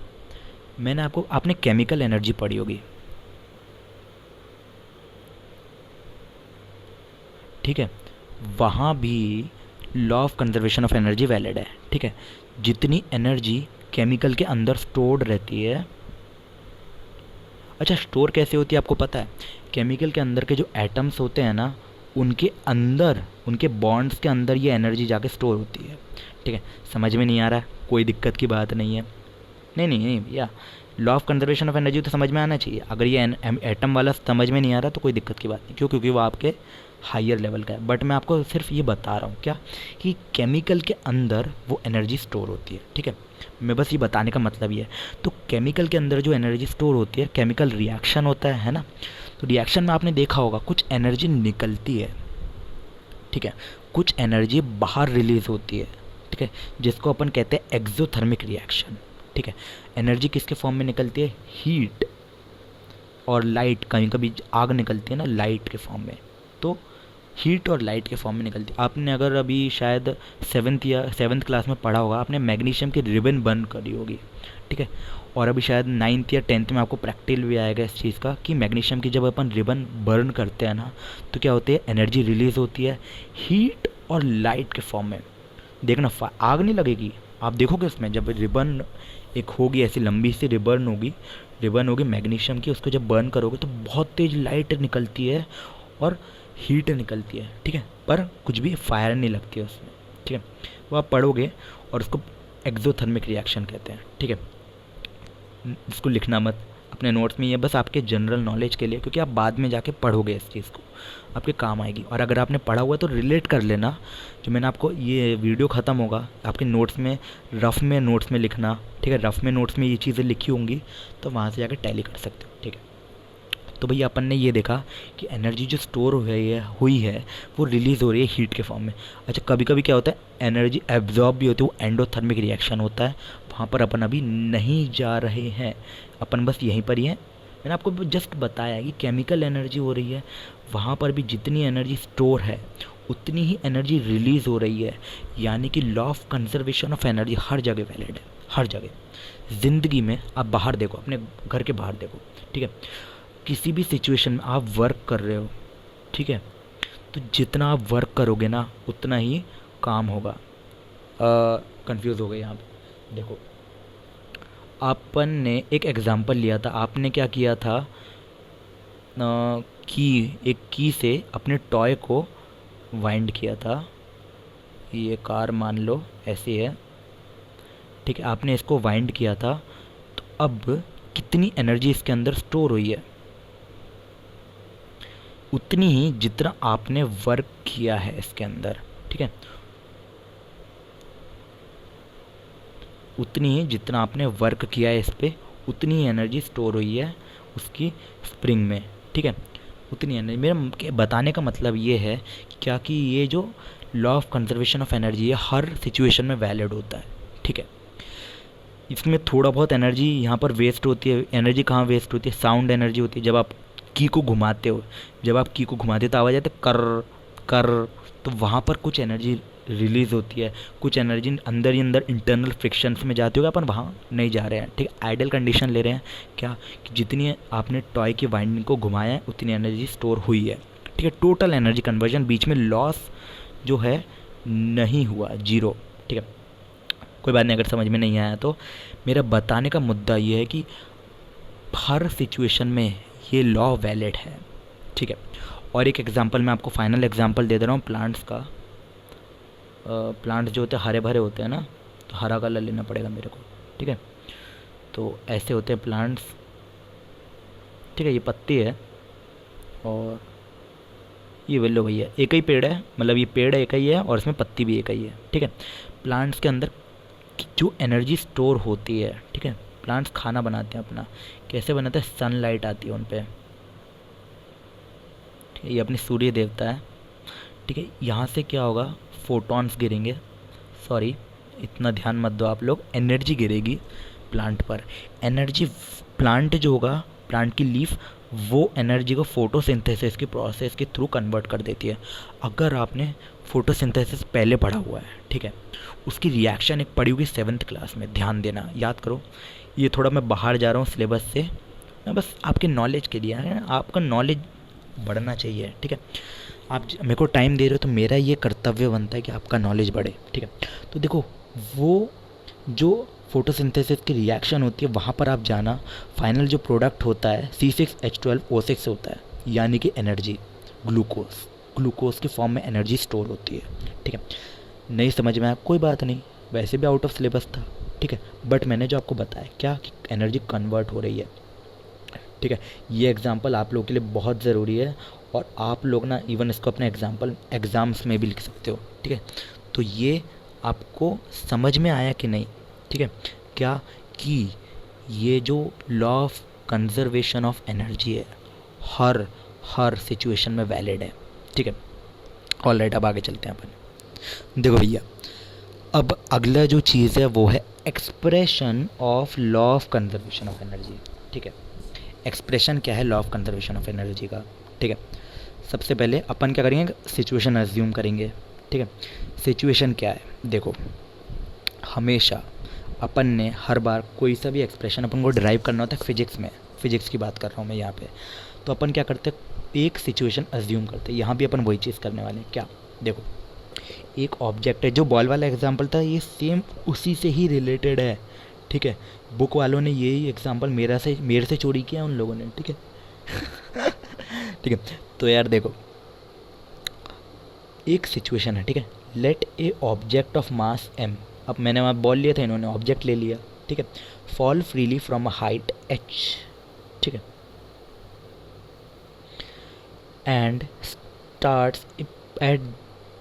आपने केमिकल एनर्जी पढ़ी होगी, ठीक है। वहाँ भी law of conservation of energy valid है, ठीक है। जितनी एनर्जी केमिकल के अंदर स्टोर्ड रहती है, अच्छा स्टोर कैसे होती है आपको पता है? केमिकल के अंदर के जो एटम्स होते हैं ना, उनके अंदर, उनके बॉन्ड्स के अंदर ये एनर्जी जाके स्टोर होती है, ठीक है। समझ में नहीं आ रहा है, कोई दिक्कत की बात नहीं है। नहीं भैया, law of conservation of energy तो समझ में आना चाहिए। अगर ये एटम वाला समझ में नहीं आ रहा तो कोई दिक्कत की बात नहीं, क्यों? क्योंकि वो आपके हायर लेवल का है। बट मैं आपको सिर्फ ये बता रहा हूँ क्या, कि केमिकल के अंदर वो एनर्जी स्टोर होती है, ठीक है। मैं बस ये बताने का मतलब ये है। तो केमिकल के अंदर जो एनर्जी स्टोर होती है, केमिकल रिएक्शन होता है ना, तो रिएक्शन में आपने देखा होगा कुछ एनर्जी निकलती है, ठीक है, कुछ एनर्जी बाहर रिलीज होती है, ठीक है, जिसको अपन कहते हैं एक्सोथर्मिक रिएक्शन, ठीक है। एनर्जी किसके फॉर्म में निकलती है? हीट और लाइट, कहीं कभी आग निकलती है ना लाइट के फॉर्म में, तो हीट और लाइट के फॉर्म में निकलती है। आपने अगर अभी शायद 7th क्लास में पढ़ा होगा, आपने मैग्नीशियम की रिबन बर्न करी होगी, ठीक है। और अभी शायद 9th या 10th में आपको प्रैक्टिकल भी आएगा इस चीज़ का, कि मैग्नीशियम की जब अपन रिबन बर्न करते हैं ना, तो क्या होती है, एनर्जी रिलीज होती है हीट और लाइट के फॉर्म में। देखना आग नहीं लगेगी, आप देखोगे उसमें जब रिबन एक होगी, ऐसी लंबी सी रिबन होगी मैग्नीशियम की, उसको जब बर्न करोगे तो बहुत तेज लाइट निकलती है और हीट निकलती है, ठीक है, पर कुछ भी फायर नहीं लगती है उसमें, ठीक है। वो आप पढ़ोगे और उसको एक्सोथर्मिक रिएक्शन कहते हैं, ठीक है। इसको लिखना मत अपने नोट्स में, ये बस आपके जनरल नॉलेज के लिए, क्योंकि आप बाद में जाके पढ़ोगे इस चीज़ को, आपके काम आएगी। और अगर आपने पढ़ा हुआ है तो रिलेट कर लेना, जो मैंने आपको, ये वीडियो ख़त्म होगा आपके नोट्स में, रफ़ में नोट्स में लिखना, ठीक है। रफ़ में नोट्स में ये चीज़ें लिखी होंगी तो वहाँ से जाकर टैली कर सकते हो, ठीक है। तो भैया अपन ने ये देखा कि एनर्जी जो स्टोर हुई है वो रिलीज़ हो रही है हीट के फॉर्म में। अच्छा कभी कभी क्या होता है, एनर्जी एब्जॉर्ब भी होती है, वो एंडोथर्मिक रिएक्शन होता है, वहाँ पर अपन अभी नहीं जा रहे हैं, अपन बस यहीं पर ही हैं। मैंने आपको जस्ट बताया कि केमिकल एनर्जी हो रही है, वहाँ पर भी जितनी एनर्जी स्टोर है उतनी ही एनर्जी रिलीज़ हो रही है, यानी कि law of conservation of energy हर जगह वैलिड है, हर जगह। ज़िंदगी में आप बाहर देखो, अपने घर के बाहर देखो, ठीक है, किसी भी सिचुएशन में आप वर्क कर रहे हो, ठीक है, तो जितना आप वर्क करोगे ना उतना ही काम होगा। कंफ्यूज हो गए यहाँ पे, देखो अपन ने एक एग्जांपल लिया था, आपने क्या किया था, एक की से अपने टॉय को वाइंड किया था, ये कार मान लो ऐसी है, ठीक है, आपने इसको वाइंड किया था, तो अब कितनी एनर्जी इसके अंदर स्टोर हुई है? उतनी ही जितना आपने वर्क किया है इसके अंदर, ठीक है, उतनी ही जितना आपने वर्क किया है इस पर, उतनी ही एनर्जी स्टोर हुई है उसकी स्प्रिंग में, ठीक है, उतनी एनर्जी। मेरा बताने का मतलब ये है क्या, कि ये जो law of conservation of energy है हर सिचुएशन में वैलिड होता है, ठीक है। इसमें थोड़ा बहुत एनर्जी यहाँ पर वेस्ट होती है। एनर्जी कहाँ वेस्ट होती है? साउंड एनर्जी होती है। जब आप की को घुमाते हो, जब आप की को घुमाते हो तो आवाज़ आती है कर कर, तो वहाँ पर कुछ एनर्जी रिलीज़ होती है, कुछ एनर्जी अंदर ही अंदर इंटरनल फ्रिक्शंस में जाती होगी, अपन वहाँ नहीं जा रहे हैं। ठीक है, आइडियल कंडीशन ले रहे हैं क्या कि जितनी आपने टॉय की वाइंडिंग को घुमाया है उतनी एनर्जी स्टोर हुई है। ठीक है, टोटल एनर्जी कन्वर्जन, बीच में लॉस जो है नहीं हुआ, जीरो। ठीक है, कोई बात नहीं अगर समझ में नहीं आया तो। मेरा बताने का मुद्दा ये है कि हर सिचुएशन में ये लॉ वैलिड है। ठीक है, और एक एग्जांपल मैं आपको फाइनल एग्जांपल दे दे रहा हूँ प्लांट्स का। प्लांट्स जो होते हैं हरे भरे होते हैं ना, तो हरा कलर लेना पड़ेगा मेरे को। ठीक है, तो ऐसे होते हैं प्लांट्स। ठीक है, ये पत्ती है और ये लो भैया एक ही पेड़ है, मतलब ये पेड़ एक ही है और इसमें पत्ती भी एक ही है। ठीक है, प्लांट्स के अंदर जो एनर्जी स्टोर होती है, ठीक है, प्लांट्स खाना बनाते हैं अपना, कैसे बनाते हैं? सनलाइट आती है उन पर। ठीक है, ये अपनी सूर्य देवता है। ठीक है, यहाँ से क्या होगा? फोटॉन्स गिरेंगे, सॉरी इतना ध्यान मत दो आप लोग, एनर्जी गिरेगी प्लांट पर। एनर्जी प्लांट जो होगा, प्लांट की लीफ, वो एनर्जी को फोटोसिंथेसिस की प्रोसेस के थ्रू कन्वर्ट कर देती है। अगर आपने फोटोसिंथेसिस पहले पढ़ा हुआ है, ठीक है, उसकी रिएक्शन एक पढ़ी होगी 7th क्लास में, ध्यान देना, याद करो। ये थोड़ा मैं बाहर जा रहा हूँ सिलेबस से, मैं बस आपके नॉलेज के लिए है, आपका नॉलेज बढ़ना चाहिए। ठीक है, आप मेरे को टाइम दे रहे हो तो मेरा ये कर्तव्य बनता है कि आपका नॉलेज बढ़े। ठीक है, तो देखो वो जो फोटोसिंथेसिस की रिएक्शन होती है वहाँ पर आप जाना, फाइनल जो प्रोडक्ट होता है C6H12O6 होता है, यानी कि एनर्जी, ग्लूकोज के फॉर्म में एनर्जी स्टोर होती है। ठीक है, नहीं समझ में आया कोई बात नहीं, वैसे भी आउट ऑफ सिलेबस था। ठीक है, बट मैंने जो आपको बताया क्या कि एनर्जी कन्वर्ट हो रही है। ठीक है, ये एग्जाम्पल आप लोगों के लिए बहुत ज़रूरी है और आप लोग ना इवन इसको अपने एग्ज़ाम्स में भी लिख सकते हो। ठीक है, तो ये आपको समझ में आया कि नहीं? ठीक है, क्या कि ये जो law of conservation of energy है हर सिचुएशन में वैलिड है। ठीक है, ऑलराइट, अब आगे चलते हैं अपन। देखो भैया, अब अगला जो चीज़ है वो है expression of law of conservation of energy. ठीक है, एक्सप्रेशन क्या है law of conservation of energy का? ठीक है, सबसे पहले अपन क्या करेंगे? सिचुएशन अज्यूम करेंगे। ठीक है, सिचुएशन क्या है? देखो, हमेशा अपन ने हर बार कोई सा भी एक्सप्रेशन अपन को ड्राइव करना होता है फिजिक्स में, फिजिक्स की बात कर रहा हूँ मैं यहाँ पे, तो अपन क्या करते हैं? एक सिचुएशन अज्यूम करते हैं। यहाँ भी अपन वही चीज़ करने वाले हैं। क्या? देखो, एक ऑब्जेक्ट है, जो बॉल वाला एग्जाम्पल था ये सेम उसी से ही रिलेटेड है। ठीक है, बुक वालों ने यही एग्जाम्पल मेरे से चोरी किया उन लोगों ने। ठीक है ठीक है, तो यार देखो, एक सिचुएशन है, ठीक है, let A object of mass m, अब मैंने वहाँ बॉल लिया था, इन्होंने ऑब्जेक्ट ले लिया। ठीक है, fall freely from a height h, ठीक है, and starts at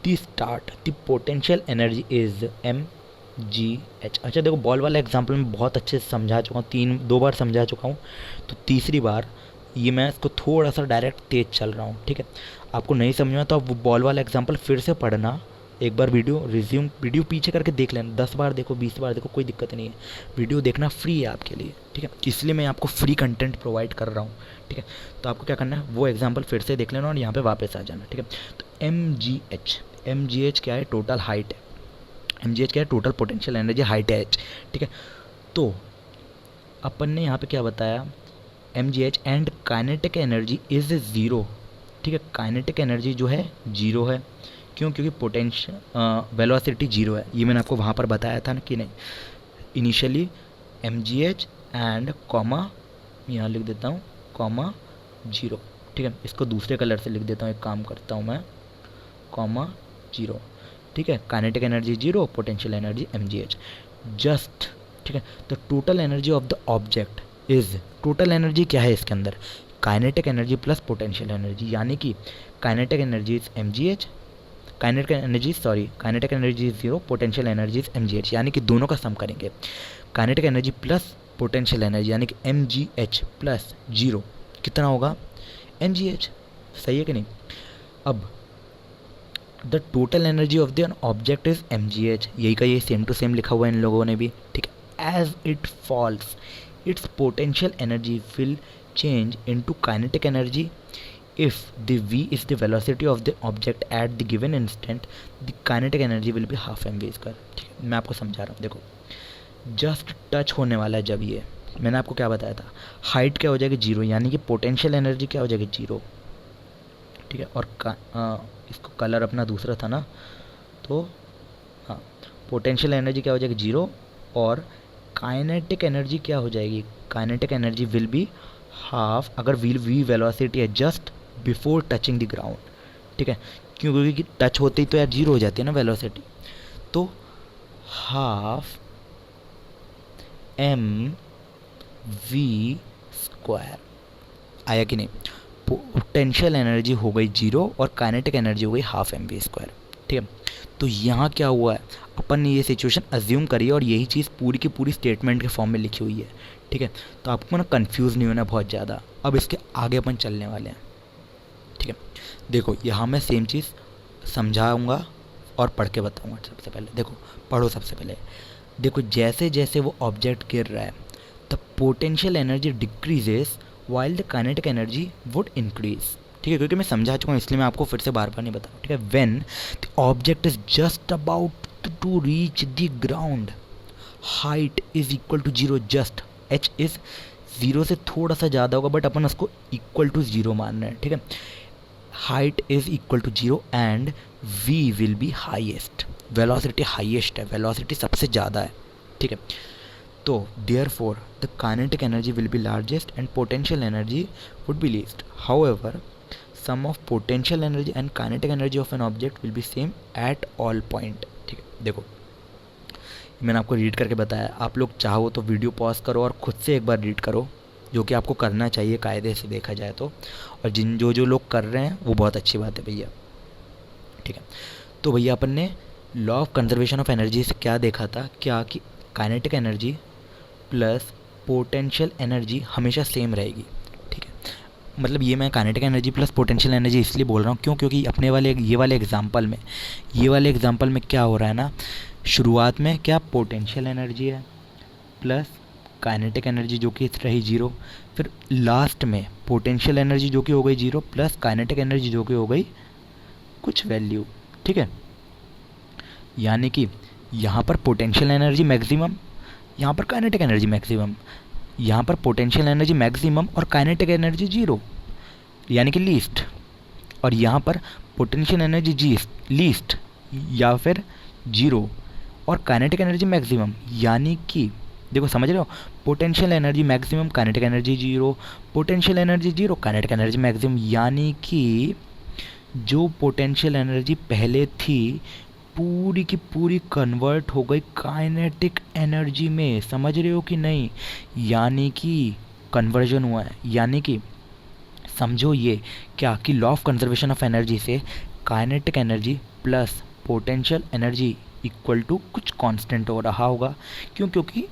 the start the potential energy is mgh। अच्छा देखो, बॉल वाला एग्जाम्पल मैं बहुत अच्छे से समझा चुका हूँ, 2 बार समझा चुका हूँ, तो तीसरी बार ये मैं इसको थोड़ा सा डायरेक्ट तेज चल रहा हूँ। ठीक है, आपको नहीं समझ में तो आप वो बॉल वाला एग्जाम्पल फिर से पढ़ना, एक बार वीडियो पीछे करके देख लेना, 10 बार देखो, 20 बार देखो, कोई दिक्कत नहीं है। वीडियो देखना फ्री है आपके लिए। ठीक है, इसलिए मैं आपको फ्री कंटेंट प्रोवाइड कर रहा हूँ। ठीक है, तो आपको क्या करना है? वो एग्जाम्पल फिर से देख लेना और यहाँ पे वापस आ जाना। ठीक है, तो mgh क्या है? टोटल हाइट है। mgh क्या है? टोटल पोटेंशियल एनर्जी, हाइट है h। ठीक है, तो अपन ने यहाँ पे क्या बताया? mgh and kinetic energy is 0। ठीक है, काइनेटिक एनर्जी जो है 0 है। क्यों? क्योंकि पोटेंशियल वेलोसिटी 0 है। ये मैंने आपको वहाँ पर बताया था ना कि नहीं? इनिशियली mgh एंड कॉमा, यहाँ लिख देता हूँ कॉमा 0। ठीक है, इसको दूसरे कलर से लिख देता हूँ, एक काम करता हूँ मैं, कॉमा 0। ठीक है, kinetic energy 0, potential energy mgh just. ठीक है, तो total energy of the object is, total energy क्या है इसके अंदर? Kinetic energy plus potential energy, यानी कि kinetic energy is mgh, kinetic energy is 0, potential energy is mgh, यानी कि दोनों का सम करेंगे। Kinetic energy plus potential energy यानी कि mgh प्लस 0 कितना होगा? mgh। सही है कि नहीं? अब the total energy of the object is mgh, यही का ये सेम टू सेम लिखा हुआ है इन लोगों ने भी। ठीक है, as it falls its potential energy will change into kinetic energy. If the v is the velocity of the object at the given instant, the kinetic energy will be half mv square. ठीक है, मैं आपको समझा रहा हूँ. देखो, just touch होने वाला है जब ये, मैंने आपको क्या बताया था, हाइट क्या हो जाएगी 0, यानी कि पोटेंशियल एनर्जी क्या हो जाएगी 0. ठीक है, और इसको कलर अपना दूसरा था ना, तो हाँ, पोटेंशियल एनर्जी क्या हो जाएगी 0, और काइनेटिक एनर्जी क्या हो जाएगी, kinetic energy will be half, अगर वी वेलोसिटी है just before touching the ground. ठीक है, क्योंकि टच होते ही तो यार 0 हो जाती है ना वेलोसिटी, तो हाफ एम वी स्क्वायर. आया कि नहीं. पोटेंशियल एनर्जी हो गई 0 और काइनेटिक एनर्जी हो गई हाफ एम वी स्क्वायर. ठीक है, तो यहाँ क्या हुआ है, अपन ने ये सिचुएशन अज्यूम करी है और यही चीज़ पूरी की पूरी स्टेटमेंट के फॉर्म में लिखी हुई है. ठीक है, तो आपको ना कंफ्यूज नहीं होना बहुत ज़्यादा. अब इसके आगे अपन चलने वाले हैं. ठीक है, देखो यहाँ मैं सेम चीज़ समझाऊंगा और पढ़ के बताऊंगा. सबसे पहले देखो, पढ़ो सबसे पहले. देखो, जैसे जैसे वो ऑब्जेक्ट गिर रहा है the potential energy decreases while the kinetic energy would increase. ठीक है, क्योंकि मैं समझा चुका हूँ इसलिए मैं आपको फिर से बार बार नहीं बताऊँ. ठीक है, when the object is just about to reach the ground, height is equal to 0, just h is 0 से थोड़ा सा ज़्यादा होगा बट अपन उसको इक्वल टू 0 मान रहे हैं. ठीक है, height is equal to 0 and v will be highest. Velocity highest है, वेलोसिटी सबसे ज़्यादा है. ठीक है, तो therefore the kinetic energy will be largest and potential energy would be least. However, sum of potential energy and kinetic energy of an object will be same at all point. ठीक है, देखो मैंने आपको रीड करके बताया, आप लोग चाहो तो वीडियो पॉज करो और खुद से एक बार रीड करो, जो कि आपको करना चाहिए कायदे से देखा जाए तो. और जो लोग कर रहे हैं वो बहुत अच्छी बात है भैया. ठीक है, तो भैया अपन ने law of conservation of energy से क्या देखा था, क्या कि kinetic energy plus potential energy हमेशा सेम रहेगी. ठीक है, मतलब ये मैं kinetic energy plus potential energy इसलिए बोल रहा हूँ क्योंकि अपने ये वाले एग्जांपल में क्या हो रहा है ना, शुरुआत में क्या पोटेंशियल एनर्जी है प्लस काइनेटिक एनर्जी जो कि रही 0, फिर लास्ट में पोटेंशियल एनर्जी जो कि हो गई 0 प्लस काइनेटिक एनर्जी जो कि हो गई कुछ वैल्यू. ठीक है, यानी कि यहाँ पर पोटेंशियल एनर्जी मैक्सिमम, यहाँ पर काइनेटिक एनर्जी मैक्सिमम, यहाँ पर पोटेंशियल एनर्जी मैक्सिमम और काइनेटिक एनर्जी 0 यानी कि लीस्ट, और यहाँ पर पोटेंशियल एनर्जी लीस्ट या फिर 0 और काइनेटिक एनर्जी मैक्सिमम, यानी कि देखो समझ रहे हो, potential energy maximum, kinetic energy 0, potential energy 0, kinetic energy maximum, यानी कि जो पोटेंशियल एनर्जी पहले थी पूरी की पूरी कन्वर्ट हो गई काइनेटिक एनर्जी में. समझ रहे हो कि नहीं, यानी कि कन्वर्जन हुआ है. यानी कि समझो ये क्या कि law of conservation of energy से kinetic energy plus potential energy equal to कुछ कांस्टेंट हो रहा होगा. क्योंकि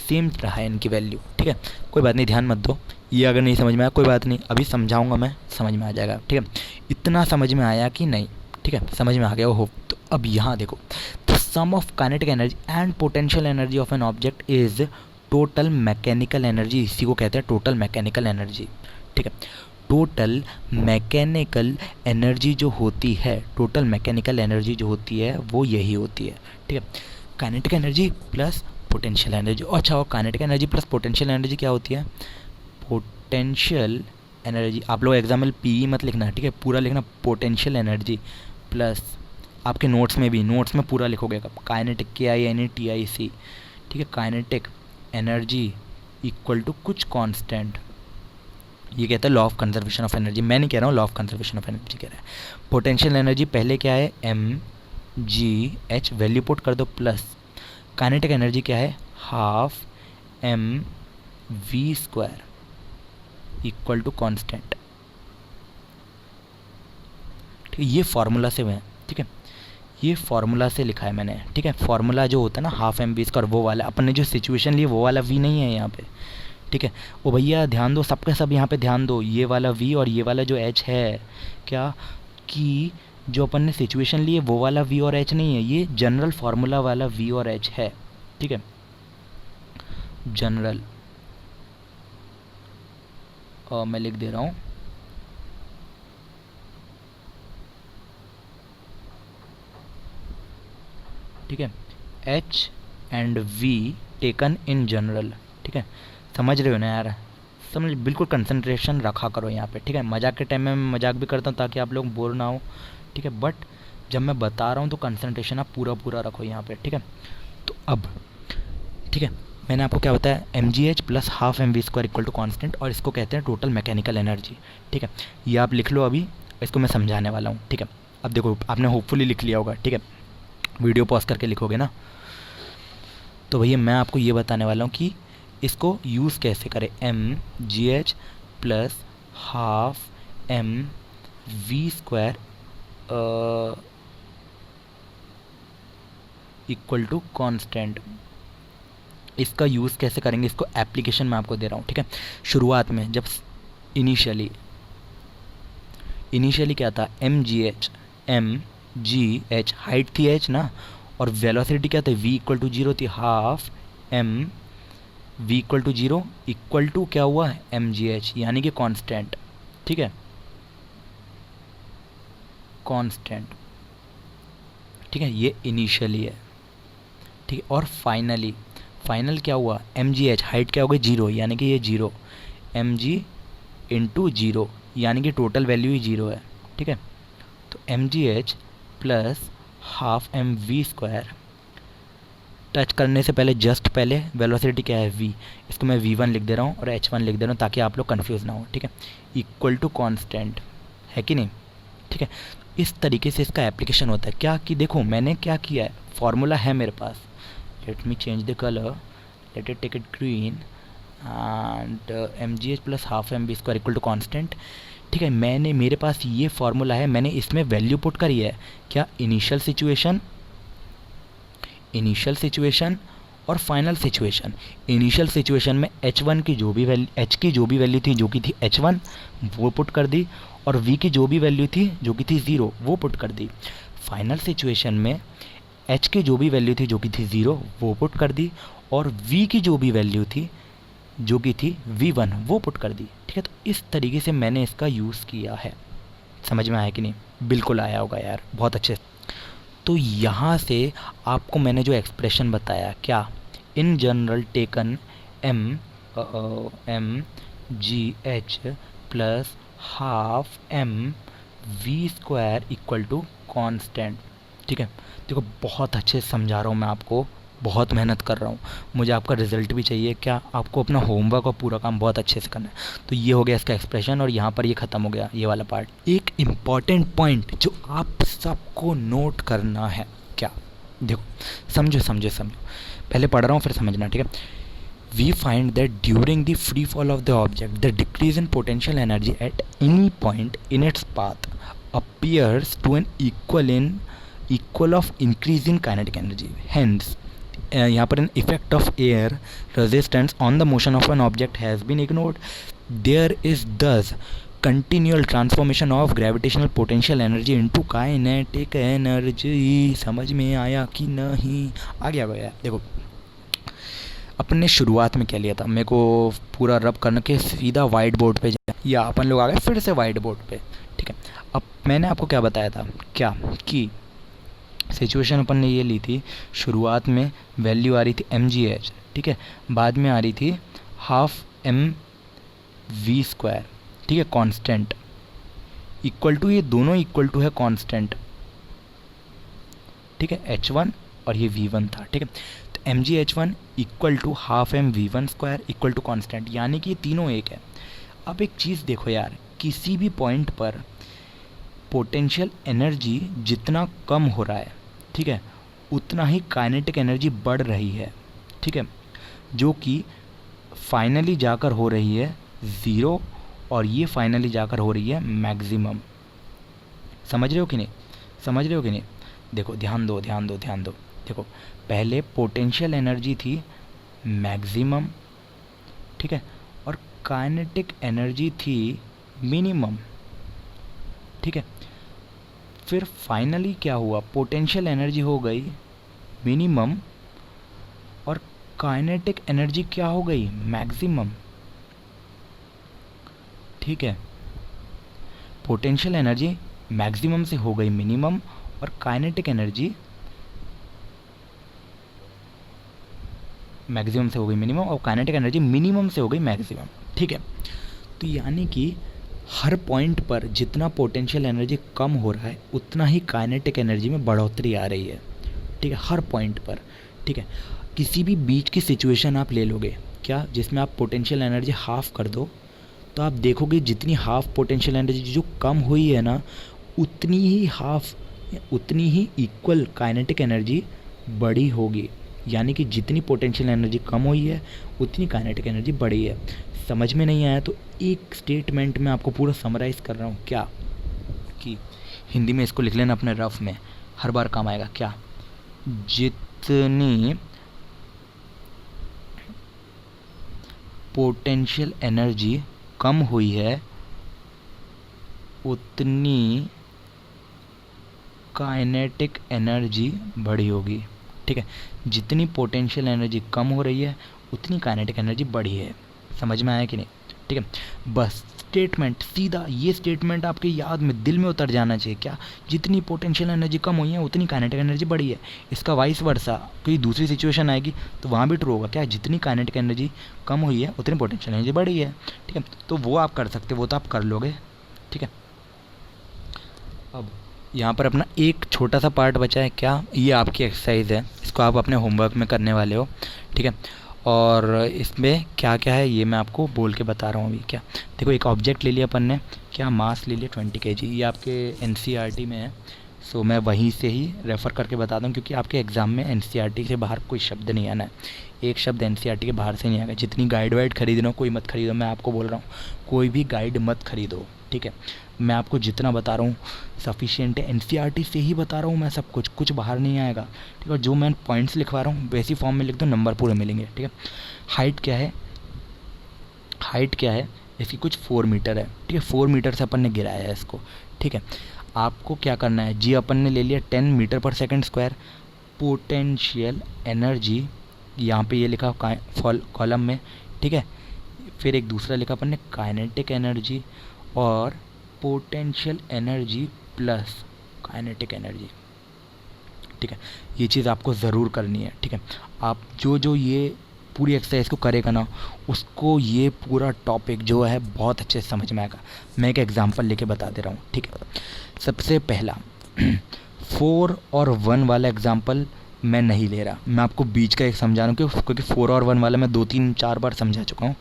सेम रहा है इनकी वैल्यू. ठीक है, कोई बात नहीं, ध्यान मत दो. ये अगर नहीं समझ में आया कोई बात नहीं, अभी समझाऊंगा मैं, समझ में आ जाएगा. ठीक है, इतना समझ में आया कि नहीं. ठीक है, समझ में आ गया हो. तो अब यहाँ देखो, the sum of kinetic energy and potential energy of an object is total mechanical energy. इसी को कहते हैं टोटल मैकेनिकल एनर्जी. ठीक है, टोटल मैकेनिकल एनर्जी जो होती है, टोटल मैकेनिकल एनर्जी जो होती है वो यही होती है. ठीक है, kinetic energy plus potential energy. अच्छा, और kinetic energy plus potential energy क्या होती है, पोटेंशियल एनर्जी, आप लोग एग्जाम्पल पी मत लिखना. ठीक है, पूरा लिखना, पोटेंशियल एनर्जी प्लस आपके नोट्स में पूरा लिखोगे काइनेटिक KINETIC. ठीक है, काइनेटिक एनर्जी इक्वल टू कुछ कांस्टेंट. ये कहता है law of conservation of energy. मैं नहीं कह रहा हूँ, law of conservation of energy कह रहा है. पोटेंशियल एनर्जी पहले क्या है, mgh, वैल्यू पुट कर दो, प्लस काइनेटिक एनर्जी क्या है, half mv square equal to constant. ठीक है, ये फार्मूला से है. ठीक है, ये फार्मूला से लिखा है मैंने. ठीक है, फार्मूला जो होता है ना हाफ mv स्क्वायर, वो वाला अपन ने जो सिचुएशन ली वो वाला v नहीं है यहाँ पे. ठीक है, ओ भैया ध्यान दो, सबके सब यहाँ पे ध्यान दो, ये वाला v और ये वाला जो h है, क्या कि जो अपन ने सिचुएशन ली है वो वाला v और h नहीं है, ये जनरल फार्मूला वाला v और h है. ठीक है, जनरल, और मैं लिख दे रहा हूँ ठीक है, H and V taken in general. ठीक है, समझ रहे हो ना यार, समझ, बिल्कुल कंसंट्रेशन रखा करो यहाँ पे। ठीक है, मजाक के टाइम में मैं मजाक भी करता हूँ ताकि आप लोग बोर ना हो। ठीक है, बट जब मैं बता रहा हूँ तो कंसंट्रेशन आप पूरा पूरा रखो यहाँ पे। ठीक है, तो अब ठीक है, मैंने आपको क्या बताया, M G H plus half M V square equal to constant, और इसको कहते हैं टोटल मैकेनिकल एनर्जी। ठीक है, ये आप लिख लो, अभी इसको मैं समझाने वाला हूँ। ठीक है, अब देखो आपने होपफुली लिख लिया होगा। ठीक है, वीडियो पॉज करके लिखोगे ना, तो भैया मैं आपको ये बताने वाला हूँ कि इसको यूज़ कैसे करें। M G H plus half M V square equal to constant, इसका यूज़ कैसे करेंगे, इसको एप्लीकेशन मैं आपको दे रहा हूँ। ठीक है, शुरुआत में जब इनिशियली क्या था, एम जी एच हाइट थी एच ना, और वेलोसिटी क्या था, v इक्वल टू जीरो थी, half M v equal to zero equal to क्या हुआ, एम जी एच, यानी कि कांस्टेंट। ठीक है, कांस्टेंट। ठीक है, ये इनिशियली है। ठीक है, और फाइनल क्या हुआ, एम जी एच हाइट क्या हो गई, जीरो, यानी कि ये zero, M G into zero, यानी कि टोटल वैल्यू ही जीरो है। ठीक है, तो M G H plus half M V square, touch करने से पहले जस्ट पहले वेलोसिटी क्या है, v, इसको मैं v1 लिख दे रहा हूँ और h1 लिख दे रहा हूँ ताकि आप लोग कंफ्यूज ना हो। ठीक है, इक्वल टू कांस्टेंट, है कि नहीं। ठीक है, इस तरीके से इसका एप्लीकेशन होता है। क्या कि देखो मैंने क्या किया है, फॉर्मूला है मेरे पास, let me change the colour, let it take it green, and M G H plus half M V square equal to constant. ठीक है, मेरे पास ये फॉर्मूला है, मैंने इसमें वैल्यू पुट करी है, क्या, इनिशियल सिचुएशन और फाइनल सिचुएशन। इनिशियल सिचुएशन में h1 की जो भी वैल्यू थी जो कि थी h1 वो पुट कर दी, और v की जो भी वैल्यू थी जो कि थी 0 वो पुट कर दी। फाइनल सिचुएशन में h की जो भी वैल्यू थी जो कि थी 0 वो पुट कर दी, और v की जो भी वैल्यू थी जो कि थी v1 वो पुट कर दी। ठीक है, तो इस तरीके से मैंने इसका यूज़ किया है। समझ में आया कि नहीं, बिल्कुल आया होगा यार, बहुत अच्छे। तो यहाँ से आपको मैंने जो एक्सप्रेशन बताया, क्या, in general taken M G H plus half M V square equal to constant. ठीक है, देखो बहुत अच्छे से समझा रहा हूँ मैं आपको, बहुत मेहनत कर रहा हूँ, मुझे आपका रिजल्ट भी चाहिए। क्या, आपको अपना होमवर्क और पूरा काम बहुत अच्छे से करना है। तो ये हो गया इसका एक्सप्रेशन, और यहाँ पर ये ख़त्म हो गया ये वाला पार्ट। एक इम्पॉर्टेंट पॉइंट जो आप सबको नोट करना है, क्या, देखो समझो, पहले पढ़ रहा हूँ फिर समझना। ठीक है, we find that during the free fall of the object the decrease in potential energy at any point in its path appears to an equal of increase in kinetic energy. Hence, यहाँ पर an effect of air resistance on the motion of an object has been ignored. There is thus continual transformation of gravitational potential energy into kinetic energy. समझ में आया कि नहीं, आ गया। देखो अपने शुरुआत में क्या लिया था, मेरे को पूरा रब करने के सीधा वाइट बोर्ड पे जाए, या अपन लोग आ गए फिर से वाइट बोर्ड पे। ठीक है, अब मैंने आपको क्या बताया था, क्या कि सिचुएशन अपन ने ये ली थी, शुरुआत में वैल्यू आ रही थी एम जी एच, ठीक है, बाद में आ रही थी हाफ एम वी स्क्वायर, ठीक है, कांस्टेंट, इक्वल टू, ये दोनों इक्वल टू है कांस्टेंट, ठीक है, एच वन और ये वी वन था। ठीक है, तो M G H one equal to half M V one square equal to constant, यानी कि ये तीनों एक है। अब एक चीज़ देखो यार, किसी भी पॉइंट पर पोटेंशियल एनर्जी जितना कम हो रहा है, ठीक है, उतना ही काइनेटिक एनर्जी बढ़ रही है। ठीक है, जो कि फाइनली जाकर हो रही है ज़ीरो, और ये फाइनली जाकर हो रही है मैक्सिमम। समझ रहे हो कि नहीं, देखो ध्यान दो। देखो पहले पोटेंशियल एनर्जी थी मैक्सिमम, ठीक है, और काइनेटिक एनर्जी थी मिनिमम। ठीक है, फिर फाइनली क्या हुआ, पोटेंशियल एनर्जी हो गई मिनिमम और काइनेटिक एनर्जी क्या हो गई, मैक्सिमम, ठीक है। पोटेंशियल एनर्जी मैक्सिमम से हो गई मिनिमम, और काइनेटिक एनर्जी मैक्सिमम से हो गई मिनिमम, और काइनेटिक एनर्जी मिनिमम से हो गई मैक्सिमम, ठीक है। तो यानी कि हर पॉइंट पर जितना पोटेंशियल एनर्जी कम हो रहा है उतना ही काइनेटिक एनर्जी में बढ़ोतरी आ रही है, ठीक है, हर पॉइंट पर, ठीक है। किसी भी बीच की सिचुएशन आप ले लोगे क्या, जिसमें आप पोटेंशियल एनर्जी हाफ कर दो, तो आप देखोगे जितनी हाफ पोटेंशियल एनर्जी जो कम हुई है ना, उतनी ही इक्वल काइनेटिक एनर्जी बड़ी होगी। यानी कि जितनी पोटेंशियल एनर्जी कम हुई है उतनी काइनेटिक एनर्जी बढ़ी है। समझ में नहीं आया तो एक स्टेटमेंट में आपको पूरा समराइज़ कर रहा हूँ, क्या कि हिंदी में इसको लिख लेना अपने रफ में, हर बार काम आएगा। क्या, जितनी पोटेंशियल एनर्जी कम हुई है उतनी काइनेटिक एनर्जी बढ़ी होगी, ठीक है। जितनी पोटेंशियल एनर्जी कम हो रही है उतनी काइनेटिक एनर्जी बढ़ी है। समझ में आया कि नहीं, ठीक है। बस स्टेटमेंट सीधा, ये स्टेटमेंट आपके याद में, दिल में उतर जाना चाहिए। क्या, जितनी पोटेंशियल एनर्जी कम हुई है उतनी काइनेटिक एनर्जी बढ़ी है। इसका वाइस वर्सा कोई दूसरी सिचुएशन आएगी तो वहाँ भी ट्रू होगा। क्या, जितनी काइनेटिक एनर्जी कम हुई है उतनी पोटेंशियल एनर्जी बढ़ी है, ठीक है। तो वो आप कर सकते, वो तो आप कर लोगे, ठीक है। अब यहाँ पर अपना एक छोटा सा पार्ट बचा है। क्या, ये आपकी एक्सरसाइज है, इसको आप अपने होमवर्क में करने वाले हो, ठीक है। और इसमें क्या क्या है ये मैं आपको बोल के बता रहा हूँ अभी। क्या, देखो, एक ऑब्जेक्ट ले लिया अपन ने, क्या, मास ले लिया 20 kg, ये आपके NCERT में है। सो मैं वहीं से ही रेफ़र करके बता दूँ, क्योंकि आपके एग्ज़ाम में NCERT से बाहर कोई शब्द नहीं आना है, एक शब्द NCERT के बाहर से नहीं आएगा। जितनी गाइड वाइड खरीदना कोई मत खरीदो, मैं आपको बोल रहा हूँ, कोई भी गाइड मत खरीदो, ठीक है। मैं आपको जितना बता रहा हूँ सफिशिएंट है, NCERT से ही बता रहा हूँ मैं सब कुछ, कुछ बाहर नहीं आएगा, ठीक है। जो मैं पॉइंट्स लिखवा रहा हूँ वैसी फॉर्म में लिख दो, नंबर पूरे मिलेंगे, ठीक है। हाइट क्या है, हाइट क्या है इसकी, कुछ 4 मीटर है, ठीक है। 4 मीटर से अपन ने गिराया है इसको, ठीक है। आपको क्या करना है जी, अपन ने ले लिया 10 मीटर पर सेकेंड स्क्वायर। पोटेंशियल एनर्जी यहाँ पे ये लिखा कॉलम में, ठीक है। फिर एक दूसरा लिखा अपन ने काइनेटिक एनर्जी, और potential energy plus kinetic energy, ठीक है। ये चीज़ आपको ज़रूर करनी है, ठीक है। आप जो ये पूरी एक्सरसाइज को करेगा ना, उसको ये पूरा टॉपिक जो है बहुत अच्छे से समझ में आएगा। मैं एक एग्जांपल लेके बता दे रहा हूँ, ठीक है। सबसे पहला 4 और 1 वाला एग्जांपल मैं नहीं ले रहा, मैं आपको बीच का एक समझा रहा हूँ, क्योंकि 4 और 1 वाला मैं 2-3-4 बार समझा चुका हूँ।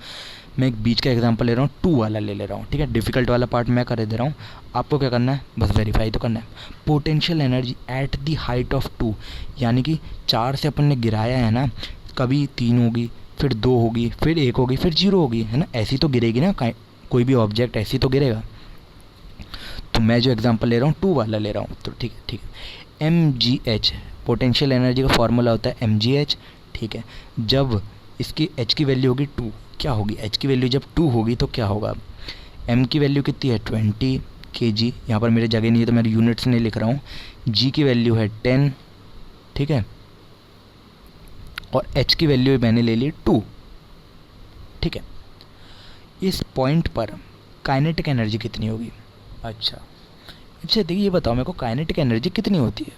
मैं एक बीच का एग्जांपल ले रहा हूँ, 2 वाला ले रहा हूँ, ठीक है। डिफ़िकल्ट वाला पार्ट मैं कर दे रहा हूँ, आपको क्या करना है, बस वेरीफाई तो करना है। Potential energy at the height of 2, यानी कि 4 से अपन ने गिराया है ना, कभी 3 होगी, फिर 2 होगी, फिर 1 होगी, फिर 0 होगी, है ना। ऐसी तो गिरेगी ना, कोई भी ऑब्जेक्ट ऐसी तो गिरेगा। तो मैं जो एग्जांपल ले रहा हूँ 2 वाला ले रहा हूँ, तो ठीक है, ठीक है। mgh पोटेंशियल एनर्जी का फॉर्मूला होता है mgh, ठीक है। जब इसकी h की वैल्यू होगी 2, क्या होगी, h की वैल्यू जब 2 होगी तो क्या होगा, m की वैल्यू कितनी है 20 kg, यहाँ पर मेरे जगह नहीं है तो मैं यूनिट्स नहीं लिख रहा हूँ। g की वैल्यू है 10, ठीक है, और h की वैल्यू मैंने ले ली 2, ठीक है। इस पॉइंट पर काइनेटिक एनर्जी कितनी होगी, अच्छा देखिए, ये बताओ मेरे को, काइनेटिक एनर्जी कितनी होती है,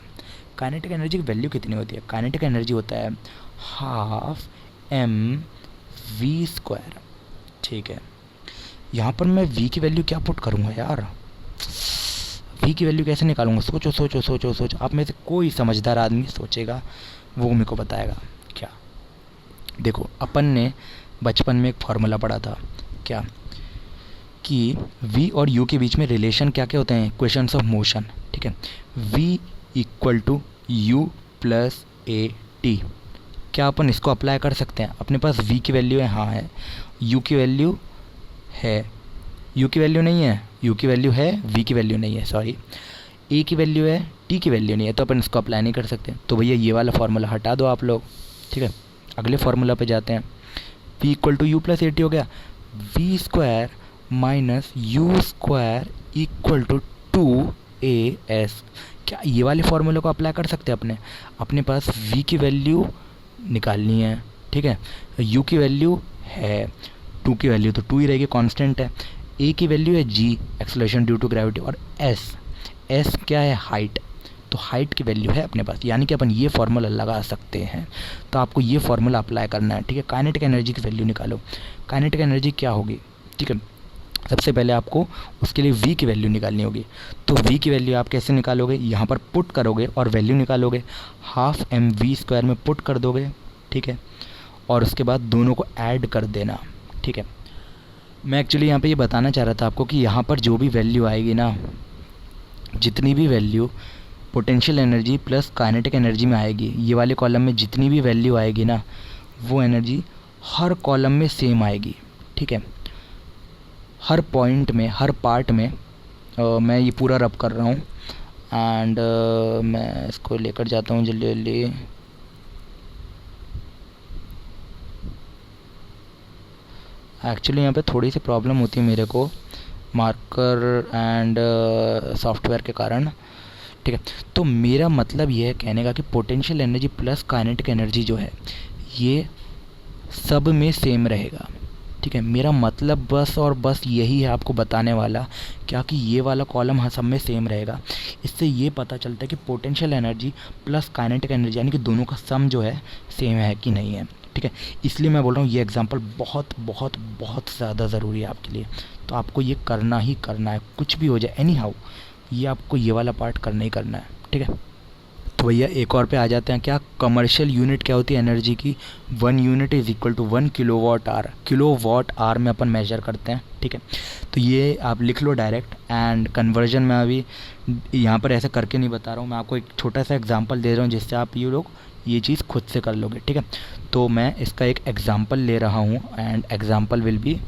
काइनेटिक एनर्जी की वैल्यू कितनी होती है। काइनेटिक एनर्जी होता है हाफ mv², ठीक है। यहाँ पर मैं v की वैल्यू क्या पुट करूँगा यार, v की वैल्यू कैसे निकालूंगा, सोचो सोचो सोचो सोचो, आप में से कोई समझदार आदमी सोचेगा वो मेरे को बताएगा। क्या, देखो, अपन ने बचपन में एक फार्मूला पढ़ा था, क्या, कि v और u के बीच में रिलेशन क्या क्या होते हैं, इक्वेशंस ऑफ मोशन, ठीक है। v equal to u plus A T, क्या अपन इसको अप्लाई कर सकते हैं, अपने पास v की वैल्यू है, हाँ है, u की वैल्यू है, u की वैल्यू नहीं है, u की वैल्यू है, v की वैल्यू नहीं है, सॉरी, a की वैल्यू है, t की वैल्यू नहीं है, तो अपन इसको अप्लाई नहीं कर सकते। तो भैया ये वाला फार्मूला हटा दो आप लोग, ठीक है। अगले फार्मूला पे जाते हैं, v equal to U plus A T हो गया, v² minus u² equal to 2as। क्या ये वाले फार्मूले को अप्लाई कर सकते हैं अपने पास v की वैल्यू निकालनी है, ठीक है। यू की वैल्यू है 2 की वैल्यू तो 2 ही रहेगी, कांस्टेंट है। ए की वैल्यू है जी, एक्सेलरेशन ड्यू टू ग्रेविटी, और एस क्या है, हाइट। तो हाइट की वैल्यू है अपने पास, यानी कि अपन ये फार्मूला लगा सकते हैं। तो आपको ये फार्मूला अप्लाई करना है, ठीक है। काइनेटिक एनर्जी की वैल्यू निकालो। काइनेटिक एनर्जी क्या होगी, ठीक है। सबसे पहले आपको उसके लिए v की वैल्यू निकालनी होगी। तो v की वैल्यू आप कैसे निकालोगे, यहाँ पर पुट करोगे और वैल्यू निकालोगे, हाफ mv² में पुट कर दोगे, ठीक है। और उसके बाद दोनों को ऐड कर देना, ठीक है। मैं एक्चुअली यहाँ पे ये बताना चाह रहा था आपको कि यहाँ पर जो भी वैल्यू आएगी ना, जितनी भी value potential energy plus kinetic energy में आएगी, ये वाले कॉलम में जितनी भी वैल्यू आएगी ना, वो एनर्जी हर कॉलम में सेम आएगी, ठीक है। हर पॉइंट में, हर पार्ट में मैं ये पूरा रब कर रहा हूँ एंड मैं इसको लेकर जाता हूँ जल्दी जल्दी। एक्चुअली यहाँ पे थोड़ी सी प्रॉब्लम होती है मेरे को मार्कर एंड सॉफ्टवेयर के कारण, ठीक है। तो मेरा मतलब ये है कहने का कि potential energy plus kinetic energy जो है ये सब में सेम रहेगा, ठीक है। मेरा मतलब बस और बस यही है आपको बताने वाला, क्या कि ये वाला कॉलम हाँ सब में सेम रहेगा। इससे ये पता चलता है कि potential energy plus kinetic energy यानी कि दोनों का सम जो है सेम है कि नहीं है, ठीक है। इसलिए मैं बोल रहा हूँ ये एग्जांपल बहुत बहुत बहुत ज़्यादा ज़रूरी है आपके लिए। तो आपको ये करना ही करना है, कुछ भी हो जाए एनी हाउ, ये आपको ये वाला पार्ट करना ही करना है, ठीक है। तो भैया एक और पे आ जाते हैं, क्या कमर्शियल यूनिट क्या होती है एनर्जी की, 1 unit is equal to 1 kilowatt hour. Kilowatt hour में अपन मेजर करते हैं, ठीक है। तो ये आप लिख लो डायरेक्ट, एंड कन्वर्जन में अभी यहाँ पर ऐसे करके नहीं बता रहा हूँ, मैं आपको एक छोटा सा एग्जांपल दे रहा हूँ जिससे आप ये लोग ये चीज़ खुद से कर लोगे, ठीक है। तो मैं इसका एक एग्जाम्पल ले रहा हूँ and example will be,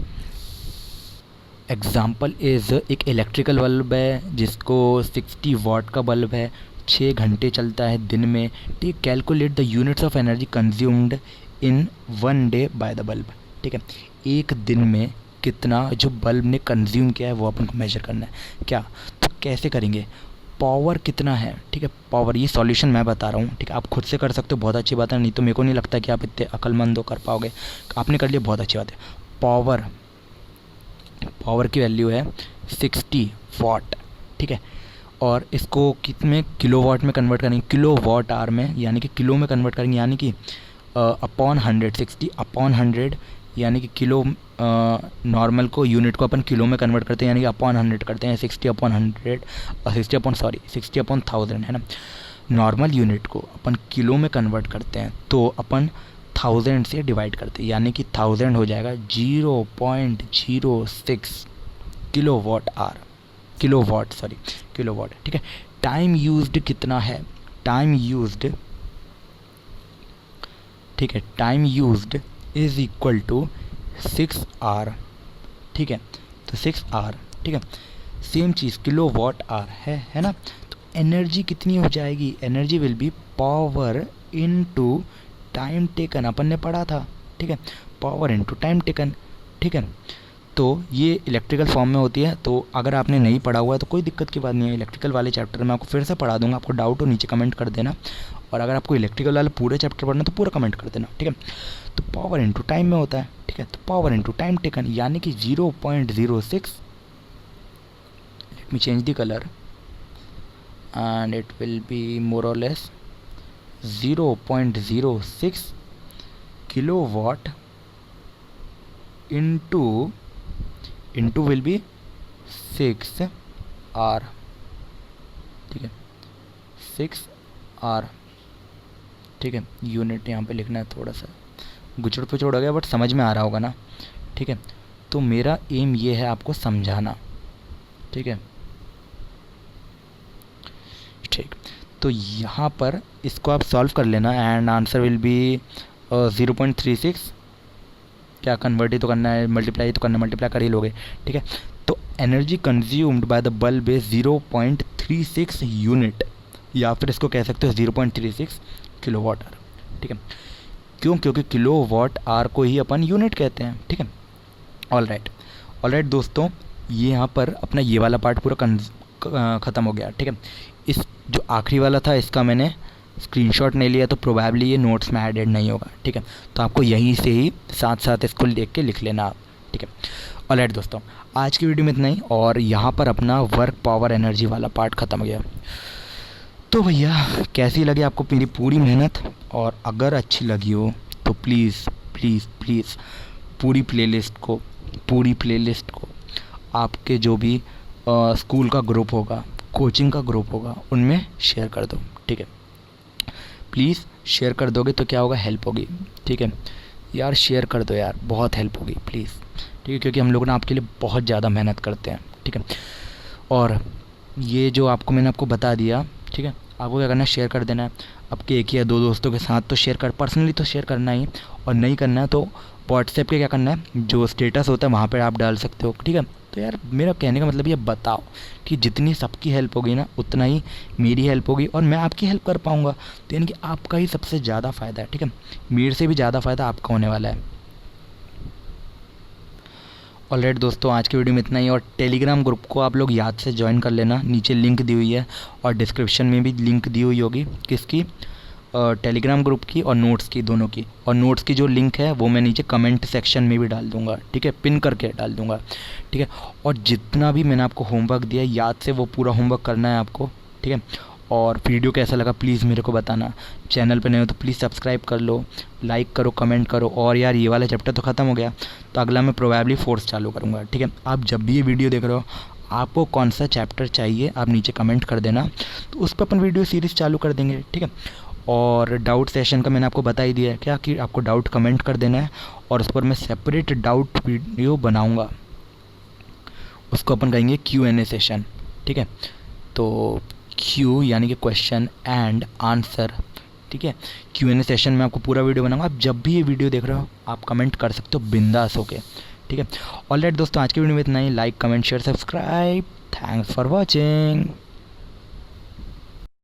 example is एक इलेक्ट्रिकल बल्ब है जिसको 60 वाट का बल्ब है, 6 घंटे चलता है दिन में, ठीक। Calculate the units of energy consumed in 1 day by the bulb, ठीक है। एक दिन में कितना जो बल्ब ने कंज्यूम किया है वो अपन को मेजर करना है। क्या, तो कैसे करेंगे, पावर कितना है, ठीक है। पावर, ये सॉल्यूशन मैं बता रहा हूँ, ठीक है। आप खुद से कर सकते हो, बहुत अच्छी बात है, नहीं तो मेरे को नहीं लगता कि आप इतने अक्लमंद हो कर पाओगे। आपने कर लिया, बहुत अच्छी बात है। पावर की वैल्यू है 60 वाट, ठीक है। और इसको कितने किलोवाट में कन्वर्ट करेंगे, किलोवाट आवर में, यानी कि किलो में कन्वर्ट करेंगे, यानी कि अपॉन 100, 60 अपॉन 100 यानी कि किलो, नॉर्मल को यूनिट को अपन किलो में कन्वर्ट करते हैं, यानी कि अपॉन 100 करते हैं, 60 अपॉन 100 और 60 अपॉन 1000 है ना। नॉर्मल यूनिट को अपन किलो में कन्वर्ट करते हैं तो अपन 1000 से डिवाइड करते हैं, यानी कि 1000 हो जाएगा 0.06 किलोवाट आवर, किलोवाट, ठीक है। टाइम यूज्ड कितना है, टाइम यूज्ड, ठीक है, time used is equal to 6 hour, ठीक है। तो 6 आवर, ठीक है। सेम चीज़ किलोवाट आवर है ना। तो एनर्जी कितनी हो जाएगी, energy will be power into time taken, अपन ने पढ़ा था, ठीक है। पावर इनटू टाइम टेकन, ठीक है। तो ये इलेक्ट्रिकल फॉर्म में होती है, तो अगर आपने नहीं पढ़ा हुआ है तो कोई दिक्कत की बात नहीं है, इलेक्ट्रिकल वाले चैप्टर में आपको फिर से पढ़ा दूंगा, आपको डाउट हो नीचे कमेंट कर देना, और अगर आपको इलेक्ट्रिकल वाला पूरे चैप्टर पढ़ना तो पूरा कमेंट कर देना, ठीक है। तो पावर इनटू टाइम में होता है, ठीक है। तो पावर इनटू टाइम टेकन यानी कि 0.06, let me change the colour and it will be more और less 0.06 kilowatt into will be 6 hour, ठीक है, 6 आवर, ठीक है। यूनिट यहाँ पे लिखना है, थोड़ा सा गुचड़ पुचड़ हो गया बट समझ में आ रहा होगा ना, ठीक है। तो मेरा एम ये है आपको समझाना, ठीक है, ठीक। तो यहाँ पर इसको आप सॉल्व कर लेना एंड आंसर विल बी 0.36, क्या कन्वर्ट ही तो करना है, मल्टीप्लाई तो करना है, मल्टीप्लाई कर ही लोगे, ठीक है। तो energy consumed by the bulb is 0.36 unit, या फिर इसको कह सकते हो 0.36 किलोवाट आवर, ठीक है। क्यों, क्योंकि किलोवाट आवर को ही अपन यूनिट कहते हैं, ठीक है। ऑल राइट दोस्तों, ये यहाँ पर अपना ये वाला पार्ट पूरा ख़त्म हो गया, ठीक है। इस जो आखिरी वाला था इसका मैंने स्क्रीनशॉट नहीं लिया तो प्रोबेबली ये नोट्स में एडेड नहीं होगा, ठीक है। तो आपको यहीं से ही साथ साथ इसको देख के लिख लेना आप, ठीक है। ऑलराइट दोस्तों, आज की वीडियो में इतना ही, और यहाँ पर अपना वर्क पावर एनर्जी वाला पार्ट ख़त्म हो गया। तो भैया कैसी लगी आपको मेरी पूरी मेहनत, और अगर अच्छी लगी हो तो प्लीज़ प्लीज़ प्लीज़ पूरी प्लेलिस्ट को आपके जो भी स्कूल का ग्रुप होगा, कोचिंग का ग्रुप होगा, उनमें शेयर कर दो, ठीक है। प्लीज़ शेयर कर दोगे तो क्या होगा, हेल्प होगी, ठीक है यार। शेयर कर दो यार, बहुत हेल्प होगी प्लीज़, ठीक है, क्योंकि हम लोग ना आपके लिए बहुत ज़्यादा मेहनत करते हैं, ठीक है। और ये जो मैंने आपको बता दिया, ठीक है, आपको क्या करना है, शेयर कर देना है आपके 1 या 2 दोस्तों के साथ। तो शेयर कर, पर्सनली तो शेयर करना ही, और नहीं करना है तो व्हाट्सएप पे क्या करना है, जो स्टेटस होता है वहाँ पर आप डाल सकते हो, ठीक है। तो यार मेरा कहने का मतलब ये बताओ कि जितनी सबकी हेल्प होगी ना, उतना ही मेरी हेल्प होगी और मैं आपकी हेल्प कर पाऊँगा। तो यानी कि आपका ही सबसे ज़्यादा फ़ायदा है, ठीक है। मेरे से भी ज़्यादा फ़ायदा आपका होने वाला है। ऑलराइट दोस्तों, आज की वीडियो में इतना ही, और टेलीग्राम ग्रुप को आप लोग याद से ज्वाइन कर लेना, नीचे लिंक दी हुई है और डिस्क्रिप्शन में भी लिंक दी हुई होगी, किसकी, टेलीग्राम ग्रुप की और नोट्स की, दोनों की। और नोट्स की जो लिंक है वो मैं नीचे कमेंट सेक्शन में भी डाल दूंगा, ठीक है, पिन करके डाल दूंगा, ठीक है। और जितना भी मैंने आपको होमवर्क दिया है, याद से वो पूरा होमवर्क करना है आपको, ठीक है। और वीडियो कैसा लगा प्लीज़ मेरे को बताना। चैनल पे नहीं हो तो प्लीज़ सब्सक्राइब कर लो, लाइक करो, कमेंट करो। और यार ये वाला चैप्टर तो ख़त्म हो गया, तो अगला मैं प्रोबेबली फोर्स चालू करूँगा, ठीक है। आप जब भी ये वीडियो देख रहे हो, आपको कौन सा चैप्टर चाहिए आप नीचे कमेंट कर देना, तो उस पर अपन वीडियो सीरीज़ चालू कर देंगे, ठीक है। और डाउट सेशन का मैंने आपको बता ही दिया है क्या, कि आपको डाउट कमेंट कर देना है और उस पर मैं सेपरेट डाउट वीडियो बनाऊँगा, उसको अपन कहेंगे Q&A सेशन, ठीक है। तो Q यानी कि क्वेश्चन एंड आंसर, ठीक है। Q&A सेशन में आपको पूरा वीडियो बनाऊंगा। आप जब भी ये वीडियो देख रहे हो आप कमेंट कर सकते हो बिंदास होके, ठीक है। ऑलराइट दोस्तों, आज की वीडियो में इतना ही। Like, comment, share, subscribe. Thanks for watching.